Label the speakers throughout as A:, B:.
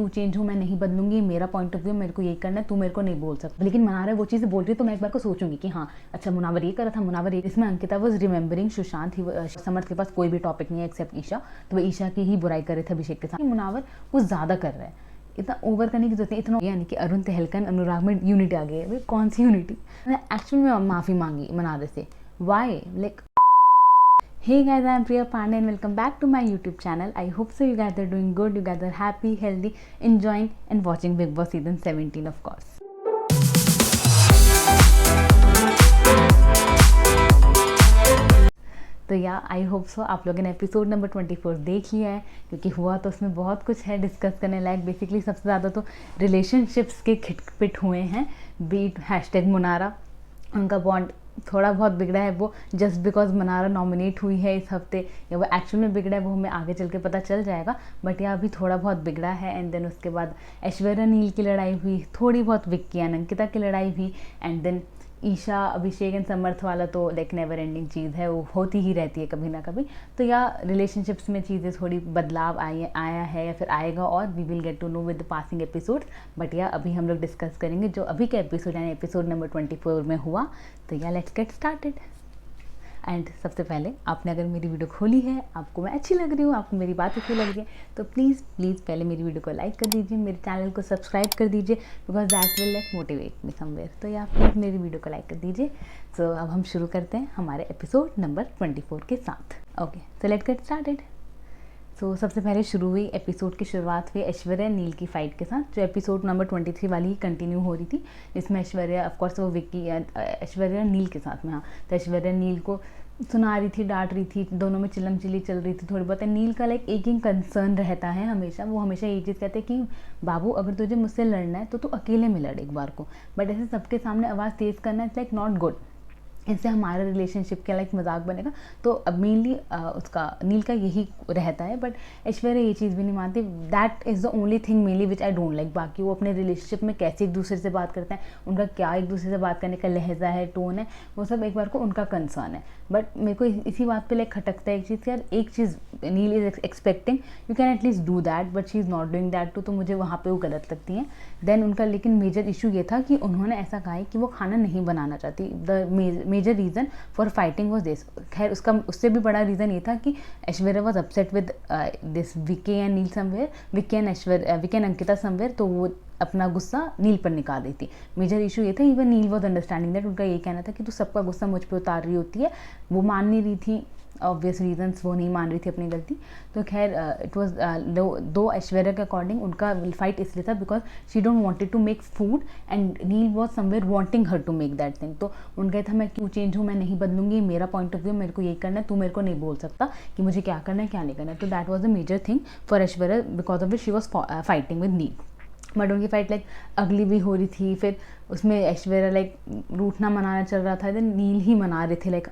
A: तू चेंज हो, मैं नहीं बदलूंगी, मेरा पॉइंट ऑफ व्यू, मेरे को ये करना है, तू मेरे को नहीं बोल सकता। लेकिन मनारा वो चीज़ बोल रही है तो मैं एक बार को सोचूंगी कि हाँ अच्छा मुनावर ये करा था, मुनावर ये। इसमें अंकिता वॉज रिमेंबरिंग सुशांत ही, समर्थ के पास कोई भी टॉपिक नहीं है एक्सेप्ट ईशा, तो वो ईशा की ही बुराई कर रहे थे अभिषेक के साथ। मुनावर कुछ ज़्यादा कर रहा है, इतना ओवर करने की जरूरत नहीं। इतना यानी कि अरुण तेहलकन अनुराग में यूनिटी आ गई है। भाई कौन सी यूनिटी? मैंने एक्चुअली में माफ़ी मांगी मनारे से। Why like Hey guys, I am Priya Pandey and welcome back to my YouTube channel. I hope so you guys are doing good, you guys are happy, healthy, enjoying and watching Big Boss season 17 of course. तो या I hope so आप लोगों ने episode number 24 देख लिया है, क्योंकि हुआ तो उसमें बहुत कुछ है डिस्कस करने लायक। बेसिकली सबसे ज़्यादा तो रिलेशनशिप्स के खिटपिट हुए हैं। बीट हैशटैग मुनारा, उनका बॉन्ड थोड़ा बहुत बिगड़ा है, वो जस्ट बिकॉज मनारा नॉमिनेट हुई है इस हफ्ते, या वो एक्चुअल में बिगड़ा है वो हमें आगे चल के पता चल जाएगा, बट यह अभी थोड़ा बहुत बिगड़ा है। एंड देन उसके बाद ऐश्वर्या नील की लड़ाई हुई, थोड़ी बहुत विक्की एंड अंकिता की लड़ाई हुई, and then Isha Abhishek and Samarth वाला तो लाइक नेवर एंडिंग चीज़ है, वो होती ही रहती है कभी ना कभी। तो या रिलेशनशिप्स में चीज़ें थोड़ी बदलाव आया है या फिर आएगा, और we will get to know with the passing episodes. But yeah अभी हम लोग डिस्कस करेंगे जो अभी का एपिसोड यानी एपिसोड नंबर 24 में हुआ। तो yeah let's get started. And सबसे पहले आपने अगर मेरी वीडियो खोली है, आपको मैं अच्छी लग रही हूँ, आपको मेरी बात अच्छी लग रही है, तो प्लीज़ पहले मेरी वीडियो को लाइक कर दीजिए, मेरे चैनल को सब्सक्राइब कर दीजिए, because that will like motivate me somewhere. तो या प्लीज़ मेरी वीडियो को लाइक कर दीजिए। सो अब हम शुरू करते हैं हमारे एपिसोड नंबर 24 के साथ। Okay so let's get started. So सबसे पहले शुरू हुई एपिसोड की शुरुआत हुई ऐश्वर्या नील की फाइट के साथ, जो एपिसोड नंबर 23 वाली ही कंटिन्यू हो रही थी, जिसमें ऐश्वर्या ऑफकोर्स वो विक्की ऐश्वर्या नील के साथ में, हाँ, तो ऐश्वर्या नील को सुना रही थी, डांट रही थी, दोनों में चिल्लम चिल्ली चल रही थी थोड़ी बहुत। नील का लाइक एक ही कंसर्न रहता है हमेशा, वो हमेशा ये चीज़ कहते हैं कि बाबू अगर तुझे मुझसे लड़ना है तो तू अकेले में लड़ एक बार को, बट ऐसे सबके सामने आवाज़ तेज़ करना इट्स लाइक नॉट गुड, इससे हमारा रिलेशनशिप का लाइक मजाक बनेगा। तो अब मेनली उसका नील का यही रहता है, बट ऐश्वर्या ये चीज़ भी नहीं मानती। That is the only thing mainly which I don't like. बाकी वो अपने रिलेशनशिप में कैसे एक दूसरे से बात करते हैं, उनका क्या एक दूसरे से बात करने का लहजा है, टोन है, वो सब एक बार को उनका कंसर्न है। बट मेरे को इसी बात पे लाइक खटकता है एक चीज़, यार एक चीज़ Neil is expecting you can at least do that, but she is not doing that too, तो मुझे वहाँ पे वो गलत लगती है। देन उनका लेकिन मेजर इशू ये था कि उन्होंने ऐसा कहा है कि वो खाना नहीं बनाना चाहती। The major reason for fighting was this. खैर उसका उससे भी बड़ा रीज़न ये था कि Aishwarya was upset with this Vicky and Neel somewhere, Vicky and Ankita somewhere, तो वो अपना गुस्सा नील पर निकाल रही थी। मेजर इशू ये था, even Neel was understanding that, उनका ये कहना था कि तू सबका गुस्सा मुझ पर उतार रही होती है। वो मान नहीं रही थी, ऑब्वियस रीजंस, वो नहीं मान रही थी अपनी गलती। तो खैर इट वॉज दो ऐश्वर्या के अकॉर्डिंग उनका फाइट इसलिए था because she don't wanted to make food and Neel was somewhere wanting her to make that thing. तो उनका था मैं क्यों चेंज हूँ, मैं नहीं बदलूंगी, मेरा पॉइंट ऑफ व्यू, मेरे को ये करना है, तू मेरे को नहीं बोल सकता कि मुझे क्या करना है क्या नहीं करना है। तो that was the major thing for Aishwarya, because of which she was fighting with Neel. But उनकी फाइट लाइक अगली भी हो रही थी, फिर उसमें ऐश्वर्या लाइक रूठना मनाना चल रहा था, देन नील ही मना रहे थे लाइक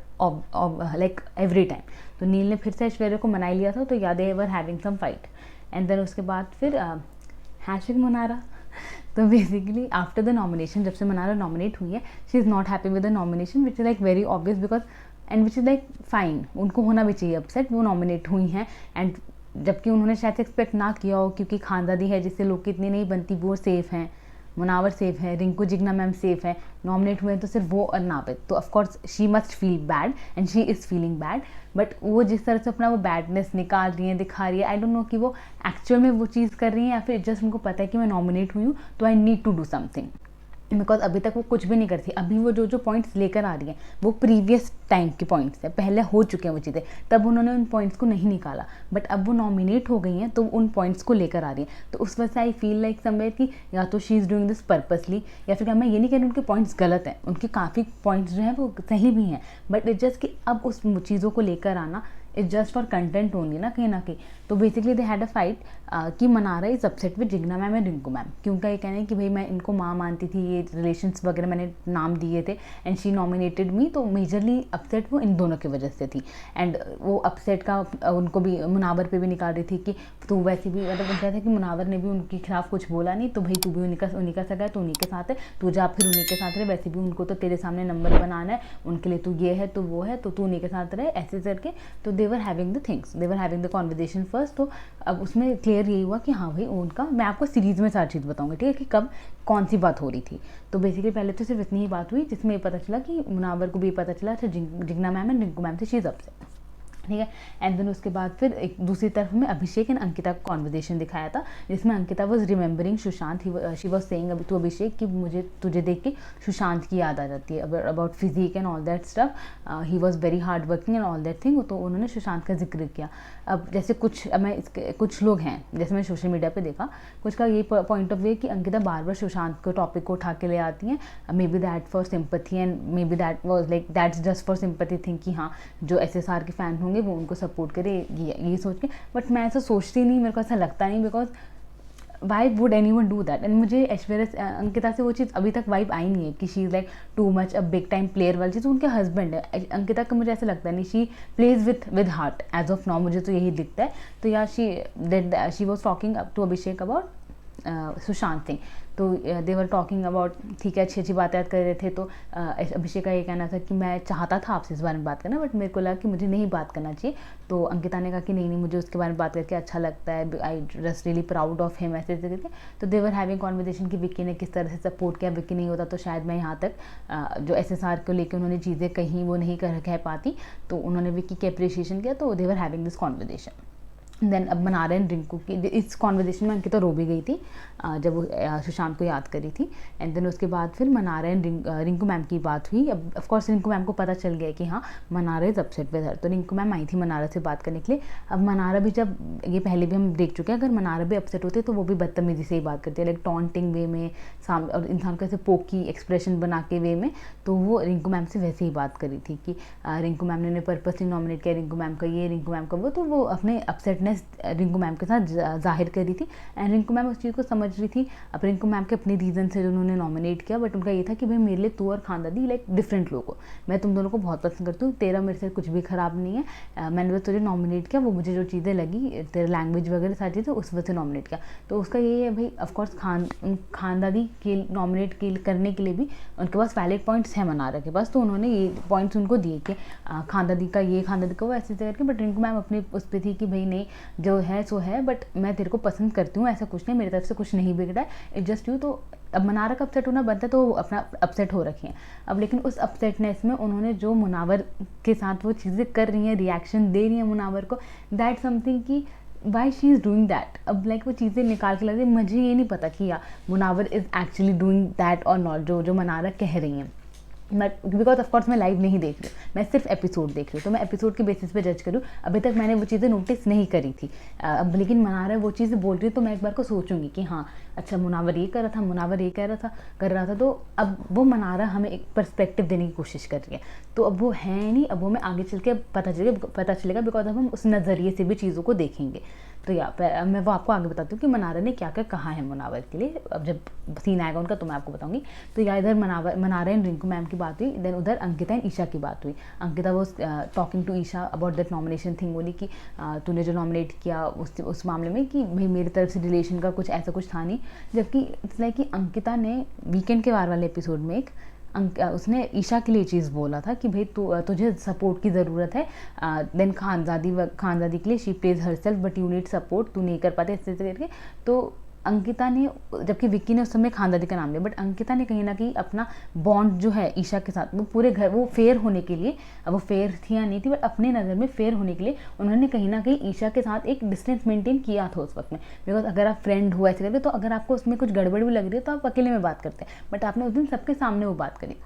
A: एवरी टाइम। तो नील ने फिर से ऐश्वर्या को मना लिया था, तो yeah they were having some fight. And then उसके बाद फिर हैशटैग मनारा। तो बेसिकली आफ्टर द नॉमिनेशन, जब से मनारा नॉमिनेट हुई है, she is not happy with the nomination, which is like very obvious because and which is like fine, उनको होना भी चाहिए अपसेट, वो नॉमिनेट हुई हैं। एंड जबकि उन्होंने शायद एक्सपेक्ट ना किया हो, क्योंकि खानदादी है जिससे लोग की इतनी नहीं बनती, वो सेफ़ हैं, मुनावर सेफ है, रिंकू जिग्ना मैम सेफ है, नॉमिनेट हुए हैं तो सिर्फ वो और नापित। तो of course she must feel bad and she is feeling bad, but वो जिस तरह से अपना वो बैडनेस निकाल रही है, दिखा रही है, आई डोंट नो कि वो एक्चुअल में वो चीज़ कर रही है या फिर जस्ट उनको पता है कि मैं नॉमिनेट हुई हूँ तो I need to do something, because अभी तक वो कुछ भी नहीं करती। अभी वो जो पॉइंट्स लेकर आ रही हैं वो प्रीवियस टाइम के पॉइंट्स है, पहले हो चुके हैं वो चीज़ें, तब उन्होंने उन पॉइंट्स को नहीं निकाला, बट अब वो नॉमिनेट हो गई हैं तो उन पॉइंट्स को लेकर आ रही हैं। तो उस वजह से आई फील लाइक समवेयर कि या तो she is doing this purposely, या फिर मैं ये नहीं कह रही उनके पॉइंट्स गलत हैं, उनके काफ़ी पॉइंट्स जो हैं वो सही भी हैं, बट इट जस्ट कि अब उस चीज़ों को लेकर आना it's just for content only ना कहीं ना कहीं। तो basically they had a fight कि Mannara is upset with Jigna ma'am and Rinku ma'am, क्योंकि ये कहना है कि भाई मैं इनको माँ मानती थी, ये रिलेशंस वगैरह मैंने नाम दिए थे एंड शी नॉमिनेटेड मी, तो मेजरली अपसेट वो इन दोनों की वजह से थी। एंड वो अपसेट का उनको भी मुनावर पे भी निकाल रही थी कि तू वैसे भी, मतलब उनका था कि मुनावर ने भी उनके खिलाफ कुछ बोला नहीं, तो भाई तू भी उन्हीं का सगा है, तो उन्हीं के साथ है, तू जा फिर उन्हीं के साथ रहे, वैसे भी उनको तो तेरे सामने नंबर बनाना है, उनके लिए तू ये है तो वो है, तो तू उन्हीं के साथ रहे, ऐसे करके। तो they were having the things, they were having the conversation first. तो अब उसमें क्लियर यही हुआ कि हाँ भाई उनका, मैं आपको सीरीज़ में सारी चीज़ बताऊंगी, ठीक है, कि कब कौन सी बात हो रही थी। तो बेसिकली पहले तो सिर्फ इतनी ही बात हुई जिसमें ये पता चला कि मुनावर को भी पता चला, अच्छा Jigna ma'am and Rinku ma'am से शी इज़ अपसेट, ठीक है। एंड देन उसके बाद फिर एक दूसरी तरफ में अभिषेक एंड अंकिता का कॉन्वर्जेशन दिखाया था, जिसमें Ankita was remembering Sushant, she was saying अभी तो अभिषेक कि मुझे तुझे देख के सुशांत की याद आ जाती है, about physique and all that stuff, he was very hard working and all that thing. तो उन्होंने सुशांत का जिक्र किया। अब जैसे कुछ लोग हैं, जैसे मैं सोशल मीडिया पे देखा, कुछ का ये पॉइंट ऑफ व्यू कि अंकिता बार बार सुशांत को टॉपिक को उठा के ले आती हैं, may be that for sympathy and may be that was like that's just for sympathy thing, कि हाँ जो SSR के फ़ैन होंगे वो उनको सपोर्ट करे, ये सोच के। बट मैं ऐसा सोचती नहीं, मेरे को ऐसा लगता नहीं, because why would any one do that. And मुझे ऐश्वर्या अंकिता से वो चीज़ अभी तक वाइब आई नहीं है कि she is like too much a big time player वाली चीज़। उनके हस्बैंड है अंकिता का, मुझे ऐसा लगता नहीं, she plays with heart as of now, मुझे तो यही दिखता है। तो yeah she was talking up to Abhishek about Sushant Singh, तो दे वर टॉकिंग अबाउट, ठीक है, अच्छी अच्छी बातें कर रहे थे। तो अभिषेक का ये कहना था कि मैं चाहता था आपसे इस बारे में बात करना, बट मेरे को लगा कि मुझे नहीं बात करना चाहिए। तो अंकिता ने कहा कि नहीं मुझे उसके बारे में बात करके अच्छा लगता है, I just really proud of him, ऐसे करके। तो दे वर हैविंग कॉन्वर्जेशन कि विक्की ने किस तरह से सपोर्ट किया, विक्की नहीं होता तो शायद मैं यहाँ तक जो SSR को लेकर उन्होंने चीज़ें कहीं वो नहीं कह पाती, तो उन्होंने विक्की के अप्रिशिएशन किया। तो they were having this conversation. Then अब मनारा एंड रिंकू की इस कॉन्वर्जेशन में अंकिता रो भी गई थी जब वो सुशांत को याद करी थी। एंड देन उसके बाद फिर मनारा एंड रिंकू मैम की बात हुई। अब ऑफकोर्स रिंकू मैम को पता चल गया कि हाँ Mannara is upset with her, तो रिंकू मैम आई थी मनारा से बात करने के लिए। अब मनारा भी, जब ये पहले भी हम देख चुके हैं, अगर मनारा भी अपसेट होती है तो वो भी बदतमीजी से ही बात करती है, लाइक टॉन्टिंग वे में, और इंसान को ऐसे पोकी एक्सप्रेशन बना के वे में। तो वो रिंकू मैम से वैसे ही बात करी थी कि रिंकू मैम ने पर्पसली नॉमिनेट किया, रिंकू मैम का ये, रिंकू मैम का वो। तो वो अपने अपसेटनेस रिंकू मैम के साथ जाहिर करी थी, एंड रिंकू मैम उस चीज़ को समझ रही थी। अब रिंकू मैम के अपने रीज़न से जो उन्होंने नॉमिनेट किया, बट उनका ये था कि भाई मेरे लिए तू और खानदादी लाइक डिफरेंट लोग हो, मैं तुम दोनों को बहुत पसंद करती हूँ, तेरा मेरे से कुछ भी खराब नहीं है, मैंने बस तुझे नॉमिनेट किया, वो मुझे जो चीज़ें लगी, तेरा लैंग्वेज वगैरह सारी चीज़ें उस वजह से नॉमिनेट किया। तो उसका यही है भाई, ऑफकोर्स खानदादी के नॉमिनेट करने के लिए भी उनके पास वैलिड पॉइंट्स हैं मनारा के पास, तो उन्होंने ये पॉइंट्स उनको दिए कि खानदादी का ये, खानदादी का वो, ऐसे करके। बट रिंकू मैम अपनी उस पर थी कि भाई नहीं जो है सो है, बट मैं तेरे को पसंद करती हूँ, ऐसा कुछ नहीं, मेरी तरफ से कुछ नहीं बिगड़ा है, इट जस्ट यू। तो अब मनारा का अपसेट होना बनता है, तो वो अपना अपसेट हो रखी हैं अब। लेकिन उस अपसेटनेस में उन्होंने जो मुनावर के साथ वो चीज़ें कर रही हैं, रिएक्शन दे रही हैं मुनावर को, दैट समथिंग कि why she is doing that. अब लाइक वो चीज़ें निकाल के लग रही, मुझे ये नहीं पता कि या Munawar is actually doing that और नॉट, जो मनारा कह रही हैं। बट बिकॉज ऑफकोर्स मैं लाइव नहीं देख रही हूँ, मैं सिर्फ एपिसोड देख रही हूँ, तो मैं एपिसोड के बेसिस पे जज करूँ। अभी तक मैंने वो चीज़ें नोटिस नहीं करी थी। अब लेकिन मनारा वो चीज़ें बोल रही है, तो मैं एक बार को सोचूंगी कि हाँ अच्छा मुनावर ये कर रहा था, मुनावर ये कर रहा था। तो अब वो मनारा हमें एक पर्सपेक्टिव देने की कोशिश कर रही है, तो अब वो है नहीं, अब वो हमें आगे चल के पता चलेगा बिकॉज अब हम उस नज़रिए से भी चीज़ों को देखेंगे। तो या मैं वो आपको आगे बताती हूँ कि मनारा ने क्या क्या कहा है मुनावर के लिए। अब जब सीन आएगा उनका तो मैं आपको बताऊंगी। तो या इधर मनारा एंड रिंकू मैम की बात हुई, देन उधर अंकिता एंड ईशा की बात हुई। Ankita was talking to Isha about that nomination thing, बोली कि तूने जो नॉमिनेट किया उस मामले में कि भाई मेरी तरफ से रिलेशन का कुछ ऐसा कुछ था नहीं। जबकि इट्स लाइक कि अंकिता ने वीकेंड के वार वाले एपिसोड में उसने ईशा के लिए चीज़ बोला था कि भाई तुझे सपोर्ट की ज़रूरत है, देन खानदादी के लिए she plays her self but you need support, तू नहीं कर पाते इस तरह करके। तो अंकिता ने, जबकि विक्की ने उस समय खानदादी का नाम लिया, बट अंकिता ने कहीं ना कहीं अपना बॉन्ड जो है ईशा के साथ, वो पूरे घर, वो फेयर होने के लिए, अब वो फेयर थी या नहीं थी, बट अपने नज़र में फेयर होने के लिए उन्होंने कहीं ना कहीं ईशा के साथ एक डिस्टेंस मेंटेन किया था उस वक्त में। बिकॉज अगर आप फ्रेंड हो ऐसे करके, तो अगर आपको उसमें कुछ गड़बड़ भी लग रही है तो आप अकेले में बात करते हैं, बट आपने उस दिन सबके सामने वो बात करी,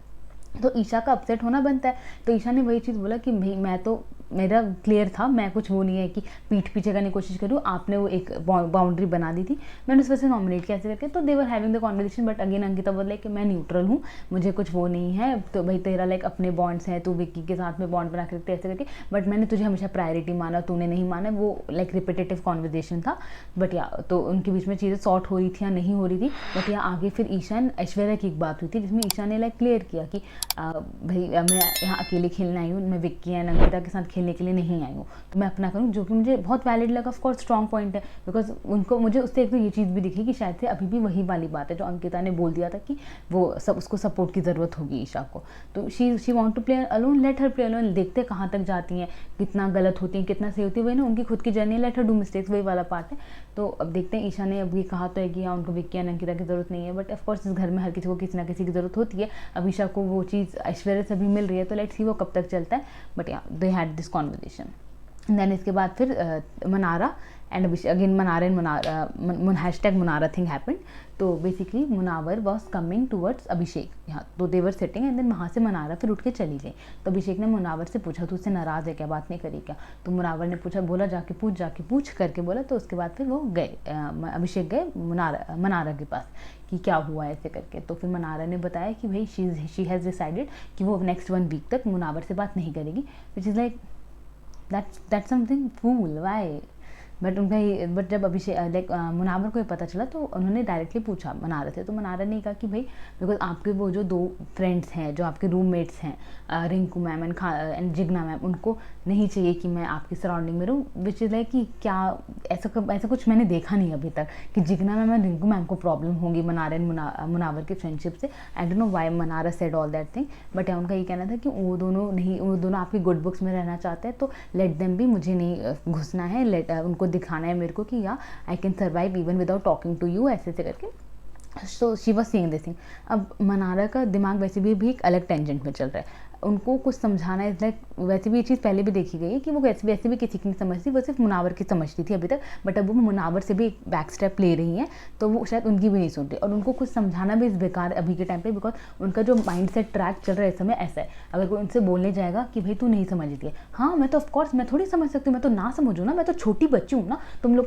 A: तो ईशा का अपसेट होना बनता है। तो ईशा ने वही चीज़ बोला कि भाई मैं तो, मेरा क्लियर था, मैं कुछ वो नहीं है कि पीठ पीछे करने की कोशिश करूँ, आपने वो एक बाउंड्री बना दी थी, मैंने उस वजह से नॉमिनेट किया ऐसे करके। तो they were having the conversation, but again Ankita बोला कि मैं न्यूट्रल हूँ, मुझे कुछ वो नहीं है, तो भाई तेरा लाइक अपने बॉन्ड्स हैं, तू विक्की के साथ में बॉन्ड बना के रखते ऐसे करके, बट मैंने तुझे हमेशा प्रायोरिटी माना, तूने नहीं माना। वो लाइक रिपीटेटिव कॉन्वर्सेशन था, बट या तो उनके बीच में चीज़ें सॉर्ट हो रही थी या नहीं हो रही थी। बट या आगे फिर ईशा एंड ऐश्वर्या की एक बात हुई थी, जिसमें ईशा ने लाइक क्लियर किया कि भाई मैं यहाँ अकेले खेलने आई हूँ, मैं विक्की एंड अंकिता के साथ खेलने के लिए नहीं आई हूँ, तो मैं अपना करूँ, जो कि मुझे बहुत वैलिड लगा। ऑफ कोर्स स्ट्रॉन्ग पॉइंट है, बिकॉज उनको मुझे उससे एक तो ये चीज़ भी दिखी कि शायद से अभी भी वही वाली बात है जो अंकिता ने बोल दिया था कि वो सब उसको सपोर्ट की ज़रूरत होगी ईशा को। तो she want to play alone, let her play alone, देखते कहाँ तक जाती हैं, कितना गलत होती हैं, कितना सही होती है, वही ना उनकी खुद की journey, let her do mistakes, वही वाला पार्ट है। तो अब देखते हैं, ईशा ने अभी कहा तो है कि हाँ उनको विक्की या अंकिता की ज़रूरत नहीं है, बट ऑफकोर्स इस घर में हर किसी को किसी ना किसी की ज़रूरत होती है। अब ईशा को वो चीज़ ऐश्वर्या से भी मिल रही है, तो लेट्स सी वो कब तक चलता है। But yeah they had this conversation. Then इसके बाद फिर Mannara and again Mannara and hashtag Munara thing happened. तो basically Munawar was coming towards Abhishek, यहाँ तो देवर सेटिंग, एंड देन वहाँ से मनारा फिर उठ के चली गई। तो अभिषेक ने मुनावर से पूछा तो उससे नाराज़ है क्या, बात नहीं करी क्या? तो मुनावर ने पूछा, बोला जाके पूछ करके बोला। तो उसके बाद फिर वो गए, अभिषेक गए मनारा के पास कि क्या हुआ ऐसे करके। तो फिर मनारा ने बताया कि भाई शी हैज़ डिसाइडेड कि वो नेक्स्ट 1 वीक तक मुनावर से बात नहीं करेगी, which is like that's something fool, why? But जब अभिषेक लाइक मुनावर को ये पता चला तो उन्होंने डायरेक्टली पूछा मनारा से। तो मनारा ने कहा कि भाई बिकॉज आपके वो जो 2 फ्रेंड्स हैं, जो आपके रूममेट्स हैं, Rinku ma'am and Jigna ma'am, उनको नहीं चाहिए कि मैं आपकी सराउंडिंग में रहूँ, विच इज़ लाइक कि क्या ऐसा कुछ मैंने देखा नहीं अभी तक कि Jigna ma'am and Rinku ma'am को प्रॉब्लम होगी मनारा एंड मुनावर की फ्रेंडशिप से। आई don't know why Mannara said all that thing, but उनका ये कहना था कि वो दोनों आपकी गुड बुक्स में रहना चाहते हैं, तो लेट देम भी, मुझे नहीं घुसना है, उनको दिखाना है मेरे को कि yeah I can survive even without talking to you, ऐसे करके। So she was saying this thing. अब मनारा का दिमाग वैसे भी एक अलग टेंजेंट में चल रहा है, उनको कुछ समझाना है। लाइक वैसे भी ये चीज़ पहले भी देखी गई है कि वो वैसे भी किसी की नहीं समझती, वो सिर्फ मुनावर की समझती थी अभी तक, बट अब वो मुनावर से भी एक बैक स्टेप ले रही हैं, तो वो शायद उनकी भी नहीं सुनती। और उनको कुछ समझाना भी इस बेकार अभी के टाइम पे, बिकॉज उनका जो माइंड सेट ट्रैक चल रहा है इस समय ऐसा है, अगर कोई उनसे बोलने जाएगा कि भाई तू नहीं समझती है, हाँ मैं तो ऑफकोर्स मैं थोड़ी समझ सकती हूँ, मैं तो ना समझूँ ना, मैं तो छोटी बच्ची हूँ ना, तुम लोग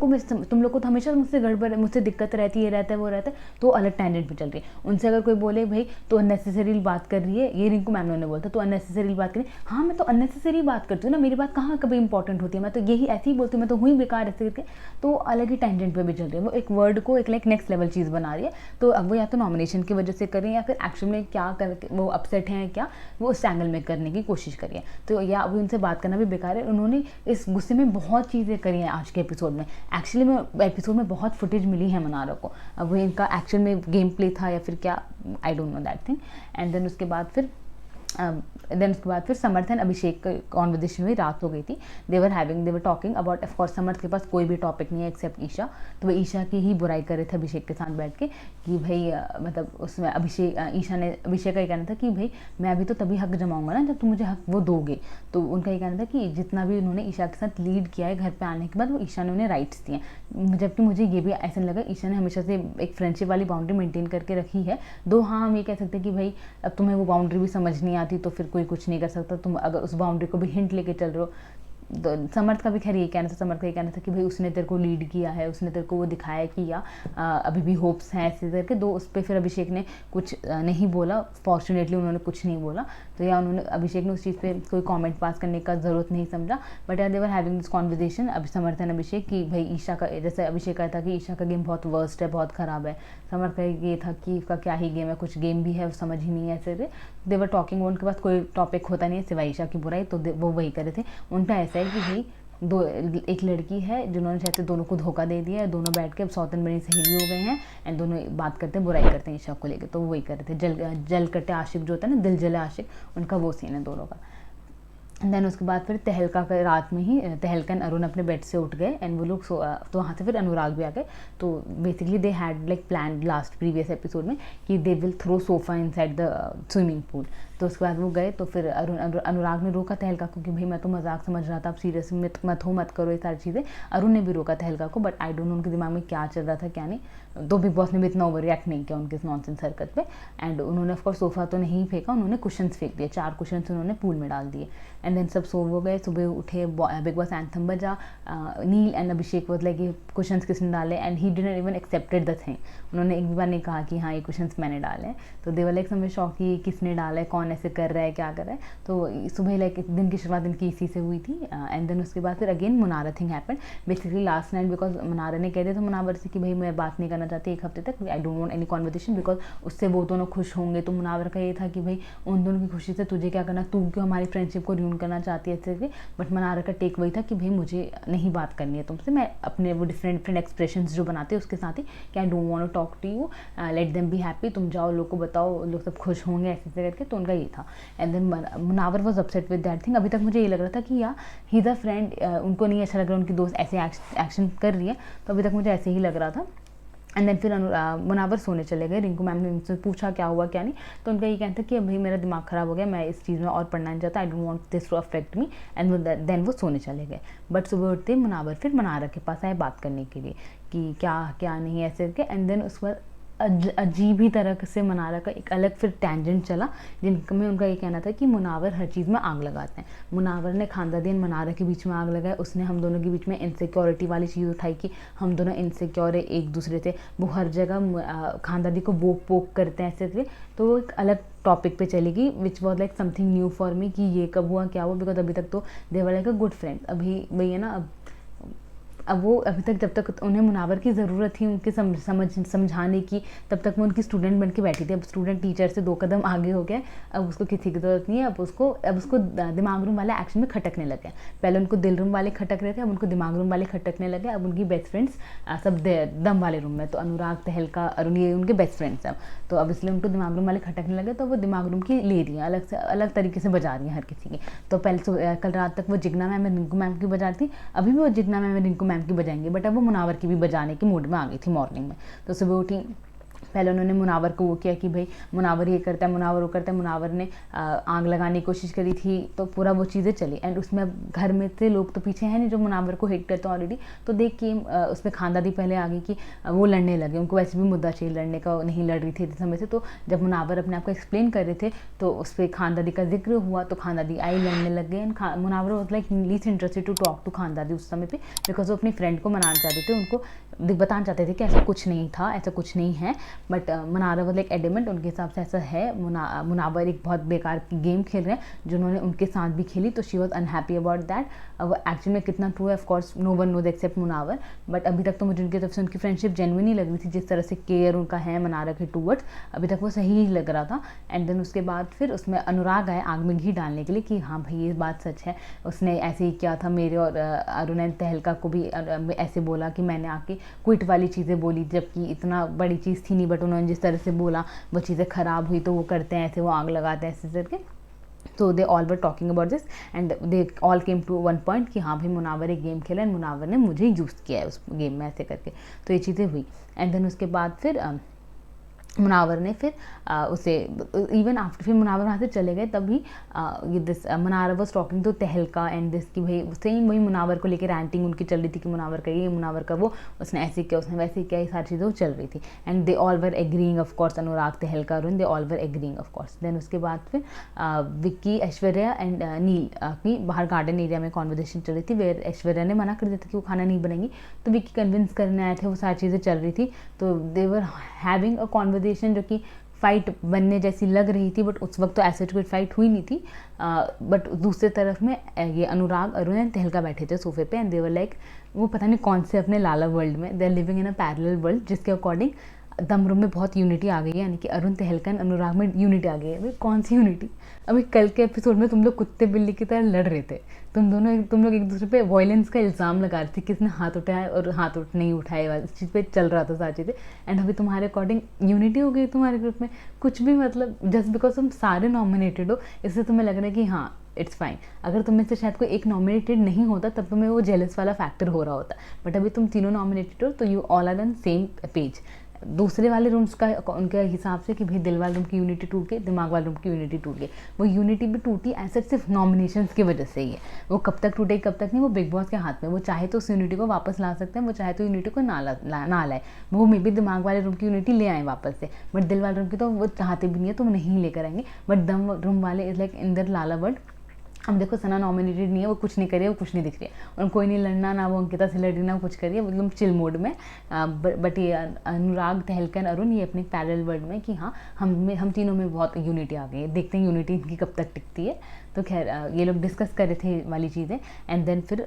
A: को तो हमेशा मुझसे गड़बड़, मुझसे दिक्कत रहती है, रहता है वो रहता है, तो अलग टेंडेंट पे चल रही है। उनसे अगर कोई बोले भाई तो अननेसेसरी बात कर रही है, ये रिंकू मैम ने बोलता तो अननेसेसरी बात करें, हाँ मैं तो अननेसेसरी बात करती हूँ ना, मेरी बात कहाँ कभी इंपॉर्टेंट होती है, मैं तो यही ऐसे ही बोलती हूँ, मैं तो हुई बेकार ऐसे करके, तो अलग ही टेंजेंट पे भी चल रही है। वो एक वर्ड को एक लाइक नेक्स्ट लेवल चीज़ बना रही है। तो अब वो या तो नॉमिनेशन की वजह से करें या फिर एक्शन में क्या कर वो अपसेट हैं क्या, वो उस एंगल में करने की कोशिश करिए। तो या अभी उनसे बात करना भी बेकार है। उन्होंने इस गुस्से में बहुत चीज़ें करी हैं आज के एपिसोड में। एक्चुअली में एपिसोड में बहुत फुटेज मिली है मनारा को, अब वो इनका एक्शन में गेम प्ले था या फिर क्या, I don't know that thing. And then उसके बाद फिर समर्थ एंड अभिषेक की कॉन्वर्जेशन हुई, रात हो गई थी। दे वर टॉकिंग अबाउट, ऑफकोर्स समर्थ के पास कोई भी टॉपिक नहीं है एक्सेप्ट ईशा, तो वो ईशा की ही बुराई कर रहे थे अभिषेक के साथ बैठ के कि भाई मतलब उसमें ईशा ने अभिषेक का ये कहना था कि भाई मैं अभी तो तभी हक जमाऊंगा ना जब तुम मुझे हक वो दोगे। तो उनका ये कहना था कि जितना भी उन्होंने ईशा के साथ लीड किया है घर पर आने के बाद, वो ईशा ने उन्हें राइट्स दिए, जबकि मुझे ये भी ऐसा लगा ईशा ने हमेशा से एक फ्रेंडशिप वाली बाउंड्री मेंटेन करके रखी है। दो हाँ हम ये कह सकते हैं कि भाई अब तुम्हें वो बाउंड्री भी समझ नहीं आती तो फिर कोई कुछ नहीं कर सकता, तुम अगर उस बाउंड्री को भी हिंट लेके चल रहे हो। तो समर्थ का भी खैर ये कहना था, समर्थ का ये कहना था कि भाई उसने तेरे को लीड किया है, उसने तेरे को वो दिखाया कि या अभी भी होप्स हैं ऐसे करके। दो उस पर फिर अभिषेक ने कुछ नहीं बोला, फॉर्चुनेटली उन्होंने कुछ नहीं बोला, तो या उन्होंने अभिषेक ने उस चीज़ पे कोई कमेंट पास करने का ज़रूरत नहीं समझा। बट यार दे वर हैविंग दिस कॉन्वर्जेशन अभी समर्थ एंड अभिषेक कि भाई ईशा का, जैसे अभिषेक कहता था कि ईशा का गेम बहुत वर्स्ट है, बहुत ख़राब है, समर्थ का ये था कि इसका क्या ही गेम है, कुछ गेम भी है समझ ही नहीं है ऐसे। दे वर टॉकिंग, उनके पास कोई टॉपिक होता नहीं है सिवाय ईशा की बुराई, तो वो वही करे थे। उनका ऐसा है कि भाई एक लड़की है जिन्होंने चाहते दोनों को धोखा दे दिया है, दोनों बैठ के अब सौतन बनी सहेली हो गए हैं एंड दोनों बात करते हैं, बुराई करते हैं ईशा को लेकर। तो वही कर रहे थे, जल कटे आशिक जो होता है ना, दिल जले आशिक, उनका वो सीन है दोनों का। देन उसके बाद फिर तहलका का रात में ही तहलका एंड अरुण अपने बेड से उठ गए एंड वो लोग तो वहाँ से फिर अनुराग भी आ गए। तो basically they had like plan last previous episode में कि they will throw sofa inside the swimming pool. तो उसके बाद वो गए तो फिर अनुराग ने रोका तहलका को कि भाई मैं तो मजाक समझ रहा था, आप सीरियस मत करो ये सारी चीज़ें। अरुण ने भी रोका तहलका को, बट आई डोंट नो उनके दिमाग में क्या चल रहा था क्या नहीं। तो बिग बॉस ने भी इतना ओवर रिएक्ट नहीं किया उनके इस नॉनसेंस हरकत पे। एंड उन्होंने ऑफकोर्स सोफा तो नहीं फेंका, उन्होंने कुशन्स फेंक दिए, 4 कुशन्स उन्होंने पूल में डाल दिए। एंड देन सब सो वो गए, सुबह उठे, बिग बॉस एंथम बजा, नील एंड अभिषेक वो लाइक ये कुशन्स किसने डाले and he didn't even accepted the thing. उन्होंने एक बार नहीं कहा कि हाँ ये कुशन्स मैंने डाले। तो दे वर लाइक समझ शौक कि किसने डाला है, कौन कौन ऐसे कर रहा है, क्या कर रहा है। तो सुबह लाइक दिन की शुरुआत इनकी इसी से हुई थी। एंड देन उसके बाद फिर again Munara thing happen basically last night, because Munara ने कह दिया था मुनावर से कि भाई मैं बात नहीं करना चाहती एक हफ्ते तक, आई don't want any conversation, because उससे वो दोनों खुश होंगे। तो मुनावर का ये था कि भाई उन दोनों की खुशी से तुझे क्या करना, तू क्यों हमारी फ्रेंडशिप को र्यून करना चाहती है ऐसे। बट मुनारा का टेक वही था कि भाई मुझे नहीं बात करनी है तुमसे, मैं अपने वो डिफरेंट डिफरेंट एक्सप्रेशंस जो बनाते हैं उसके साथ ही कि I don't want to talk to you, let them be happy, तुम जाओ लोग को बताओ, लोग सब खुश होंगे ऐसे करके। तो उनका ये था। And then Munawar was upset with that thing. अभी तक मुझे ये लग रहा था कि या ही इज़ अ फ्रेंड, उनको नहीं अच्छा लग रहा उनकी दोस्त ऐसे एक्शन कर रही है, तो अभी तक मुझे ऐसे ही लग रहा था। एंड देन फिर मुनावर सोने चले गए। रिंकू मैम ने उनसे पूछा क्या हुआ क्या नहीं, तो उनका ये कहना था कि भाई मेरा दिमाग ख़राब हो गया, मैं इस चीज़ में और पढ़ना नहीं चाहता, I don't want this to affect me. And then वो सोने चले गए। बट सुबह उठते मुनावर फिर मुनारा के पास आए बात करने के लिए कि क्या क्या नहीं ऐसे करके। एंड देन उस पर अजीब ही तरह से मुनारा का एक अलग फिर टेंजेंट चला, जिनमें उनका ये कहना था कि मुनावर हर चीज़ में आग लगाते हैं। मुनावर ने खानदादीन मुनारा के बीच में आग लगाई, उसने हम दोनों के बीच में इनसिक्योरिटी वाली चीज़ उठाई कि हम दोनों इनसिक्योर है एक दूसरे से, वो हर जगह खानदादी को वो पोक करते हैं ऐसे करके। तो वो एक अलग टॉपिक पे चली गई which was like something new for me कि ये कब हुआ क्या हुआ, बिकॉज अभी तक तो they were like a good friend. अभी वही है ना, अब वो अभी तक जब तक उन्हें मुनावर की ज़रूरत थी उनके समझाने की, तब तक वो उनकी स्टूडेंट बन के बैठी थी। अब स्टूडेंट टीचर से 2 कदम आगे हो गया, अब उसको किसी की ज़रूरत नहीं है। अब उसको दिमाग रूम वाले एक्शन में खटकने लगे। पहले उनको दिल रूम वाले खटक रहे थे, अब उनको दिमाग रूम वाले खटकने लगे। अब उनकी बेस्ट फ्रेंड्स सब दम वाले रूम में, तो अनुराग, तहलका, अरुण, ये उनके बेस्ट फ्रेंड्स हैं। तो अब इसलिए उनको दिमाग रूम वाले खटकने लगे, तो वो दिमाग रूम की ले रही हैं, अलग से अलग तरीके से बजा रही हैं हर किसी की। तो पहले कल रात तक वो जिग्ना मैम रिंकू मैम की बजा रही थी, अभी भी वो जिग्ना मैम रिंकू मैम की बजाएंगे, बट अब वो मुनावर की भी बजाने के मूड में आ गई थी मॉर्निंग में। तो सुबह उठी, पहले उन्होंने मुनावर को वो किया कि भाई मुनावर ये करता है, मुनावर वो करता है। मुनावर ने आग लगाने की कोशिश करी थी, तो पूरा वो चीज़ें चली। एंड उसमें घर में से लोग तो पीछे हैं नहीं जो मुनावर को हिट करते हैं ऑलरेडी। तो देख के उसमें खानदादी पहले आ गई कि वो लड़ने लगे, उनको वैसे भी मुद्दा चाहिए लड़ने का, नहीं लड़ रही थी इस समय से। तो जब मुनावर अपने आप को एक्सप्लेन कर रहे थे तो उस पर खानदादी का जिक्र हुआ, तो खानदादी आई लड़ने लग गए। And Munawar was like least interested to talk to Khanzaadi उस समय पे, बिकॉज वो अपनी फ्रेंड को मनाना चाहते थे, उनको बताना चाहते थे कि ऐसा कुछ नहीं था, ऐसा कुछ नहीं है। बट मुनारा वाज लाइक एडमेंट, उनके हिसाब से ऐसा है। मुनावर एक बहुत बेकार गेम खेल रहे हैं जिन्होंने उनके साथ भी खेली, तो she was unhappy about that. अब एक्चुअली में कितना ट्रू है of course no one knows except Munawar, but अभी तक तो मुझे उनकी तरफ से उनकी फ्रेंडशिप जेन्युइन ही लग रही थी, जिस तरह से केयर उनका है मुनारा के टूवर्ड्स, अभी तक वो सही ही लग रहा था। एंड देन उसके बाद फिर उसमें अनुराग आए आग में घी डालने के लिए कि हाँ भाई ये बात सच है, उसने ऐसे ही किया था मेरे और अरुण एंड तहलका को भी ऐसे बोला कि मैंने आके क्विट वाली चीज़ें बोली, जबकि इतना बड़ी चीज़ थी नहीं, बट उन्होंने जिस तरह से बोला वो चीज़ें ख़राब हुई, तो वो करते हैं ऐसे, वो आग लगाते हैं ऐसे करके। तो they all were talking about this and they all came to one point कि हाँ भाई मुनावर एक गेम खेला एंड मुनावर ने मुझे यूज़ किया है उस गेम में ऐसे करके। तो ये चीज़ें हुई। एंड देन उसके बाद फिर मुनावर ने फिर उसे इवन आफ्टर फिर मुनावर वहाँ से चले गए, तभी ये this Munawar was talking to Tehelka and this कि भाई सेम वही मुनावर को लेकर रैंटिंग उनकी चल रही थी कि मुनावर का ये, मुनावर का वो, उसने ऐसे किया, उसने वैसे किया, ये सारी चीज़ें चल रही थी। And they all were agreeing of course, Anurag, Tehelka, Arun, they all were agreeing of course. Then उसके बाद फिर विक्की, ऐश्वर्या एंड नील की बाहर गार्डन एरिया में कॉन्वर्जेशन चल रही थी, वेयर ऐश्वर्या ने मना कर दिया था कि वो खाना नहीं बनाएंगी, तो विक्की कन्विंस करने आए थे, वो सारी चीज़ें चल रही थी। तो they were having a conversation जो कि फाइट बनने जैसी लग रही थी, बट उस वक्त तो ऐसे कोई फाइट हुई नहीं थी। बट दूसरे तरफ में ये अनुराग, अरुण एंड तहलका बैठे थे सोफे पे एंड दे वर लाइक, वो पता नहीं कौन से अपने लाला वर्ल्ड में, they are living in a parallel world, जिसके अकॉर्डिंग दम रूम में बहुत यूनिटी आ गई है, यानी कि अरुण, तहलका एंड अनुराग में यूनिटी आ गई है। भाई कौन सी यूनिटी? अभी कल के एपिसोड में तुम लोग कुत्ते बिल्ली की तरह लड़ रहे थे, तुम लोग एक दूसरे पे वायलेंस का इल्ज़ाम लगा रहे थे, किसने हाथ उठाया और हाथ नहीं उठाए, इस चीज़ पे चल रहा था सारी चीज़ें। एंड अभी तुम्हारे अकॉर्डिंग यूनिटी हो गई तुम्हारे ग्रुप में, कुछ भी मतलब जस्ट बिकॉज तुम सारे नॉमिनेटेड हो इससे तुम्हें लग रहा है कि हाँ इट्स फाइन। अगर तुम में से शायद कोई एक नॉमिनेटेड नहीं होता तब तुम्हें वो जेलस वाला फैक्टर हो रहा होता, बट अभी तुम तीनों नॉमिनेटेड हो, तो you all are on same page. दूसरे वाले रूम्स का उनके हिसाब से कि भाई दिल वाले रूम की यूनिटी टूट गई, दिमाग वाले रूम की यूनिटी टूट गई, वो यूनिटी भी टूटी ऐसा सिर्फ नॉमिनेशंस की वजह से ही है। वो कब तक टूटेगी कब तक नहीं, वो बिग बॉस के हाथ में, वो चाहे तो उस यूनिटी को वापस ला सकते हैं, वो चाहे तो यूनिटी को ना लाए, वो मे भी दिमाग वाले रूम की यूनिटी ले आए वापस से, बट दिल वाले रूम की तो वो चाहते भी नहीं है, तो वो नहीं लेकर आएंगे। बट दम रूम वाले is like in their Lala word अब देखो सना नॉमिनेटेड नहीं है, वो कुछ नहीं करी है, वो कुछ नहीं दिख रही है, और कोई नहीं लड़ना, ना वो अंकिता से लड़ रही, ना वो कुछ करी है, एकदम चिल मोड में। बट ये अनुराग, तहलका, अरुण ये अपने पैरेलल वर्ल्ड में कि हाँ हम तीनों में बहुत यूनिटी आ गई है, देखते हैं यूनिटी इनकी कब तक टिकती है। तो खैर ये लोग डिस्कस कर रहे थे वाली चीज़ें। एंड देन फिर